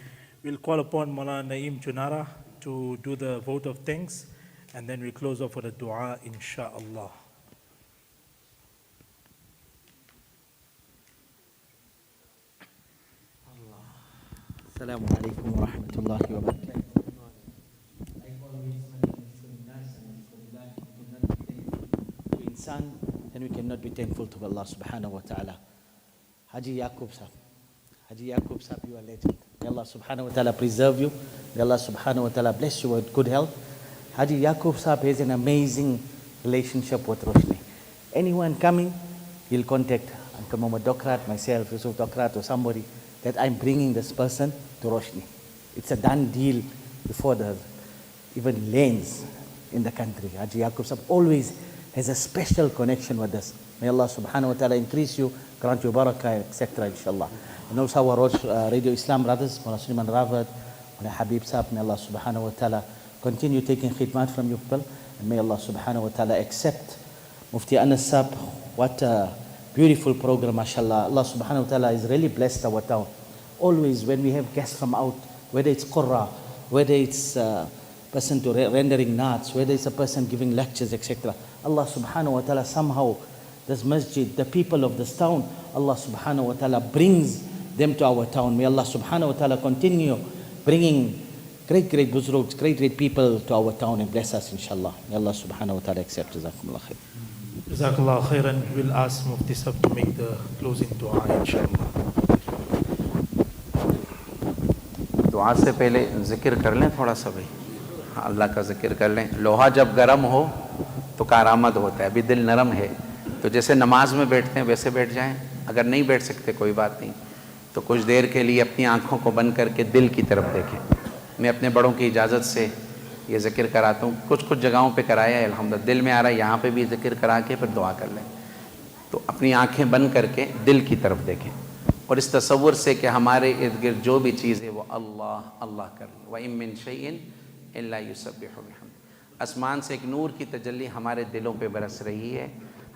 We'll call upon Maulana Naeem Junara to do the vote of thanks and then we'll close off with a dua insha'Allah. Assalamu alaikum wa rahmatullahi wa barakatuh. To insan, then we cannot be thankful to Allah subhanahu wa ta'ala. Haji Yaqub Sahib, you are legend. May Allah subhanahu wa ta'ala preserve you. May Allah subhanahu wa ta'ala bless you with good health. Haji Yaqub Sahib has an amazing relationship with Roshni. Anyone coming, he'll contact Uncle Muhammad Dokrat, myself, Yusuf Dokrat, or somebody, that I'm bringing this person to Roshni. It's a done deal before the even lanes in the country. Haji Yaqub Sahib always has a special connection with us. May Allah subhanahu wa ta'ala increase you, grant you barakah, etc. inshallah. And also our Radio Islam brothers, Mullah Suleiman Rawat, Mullah Habib Sahib, may Allah subhanahu wa ta'ala continue taking khidmat from you people. And may Allah subhanahu wa ta'ala accept Mufti Anas Sahib. What a beautiful program, mashallah. Allah subhanahu wa ta'ala is really blessed our town. Always when we have guests from out, whether it's Qurra, whether it's person to rendering naats, whether it's a person giving lectures, etc. Allah subhanahu wa ta'ala somehow, this masjid, the people of this town, Allah subhanahu wa ta'ala brings them to our town. May Allah subhanahu wa ta'ala continue bringing great buzrugs, great people to our town and bless us inshallah. May Allah subhanahu wa ta'ala accept. Jazakumullah khair. Jazakallah khairan. We'll ask Mufti Sahib to make the closing dua inshallah. دعا سے پہلے ذکر کر لیں تھوڑا سا بھائی اللہ کا ذکر کر لیں لوہا جب گرم ہو تو کارآمد ہوتا ہے ابھی دل نرم ہے تو جیسے نماز میں بیٹھتے ہیں ویسے بیٹھ جائیں اگر نہیں بیٹھ سکتے کوئی بات نہیں تو کچھ دیر کے لیے اپنی آنکھوں کو بند کر کے دل کی طرف دیکھیں میں اپنے بڑوں کی اجازت سے یہ ذکر کراتا ہوں کچھ جگہوں پہ کرایا ہے الحمدللہ دل میں آ رہا ہے یہاں پہ بھی ذکر کرا کے پھر دعا کر لیں تو اپنی آنکھیں بند کر کے دل کی طرف دیکھیں اور اس تصور سے کہ ہمارے ارد گرد جو بھی چیز ہے وہ اللہ کر لیں وَإِن مِّن شَيْءٍ إِلَّا يُسَبِّحُ بِحَمْدِهِ آسمان سے ایک نور کی تجلی ہمارے دلوں پہ برس رہی ہے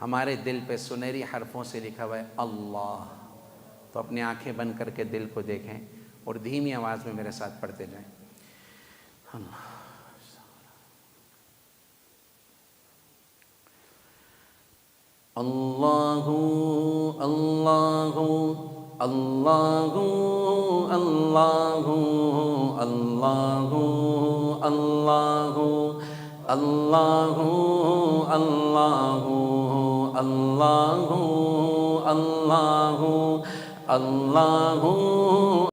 ہمارے دل پہ سنہری حرفوں سے لکھا ہوا ہے اللہ تو اپنی آنکھیں بند کر کے دل کو دیکھیں اور دھیمی آواز میں میرے ساتھ پڑھتے جائیں اللہ اللہ اللہ اللہ اللہ اللہ اللہ اللہ اللہ اللہ اللہ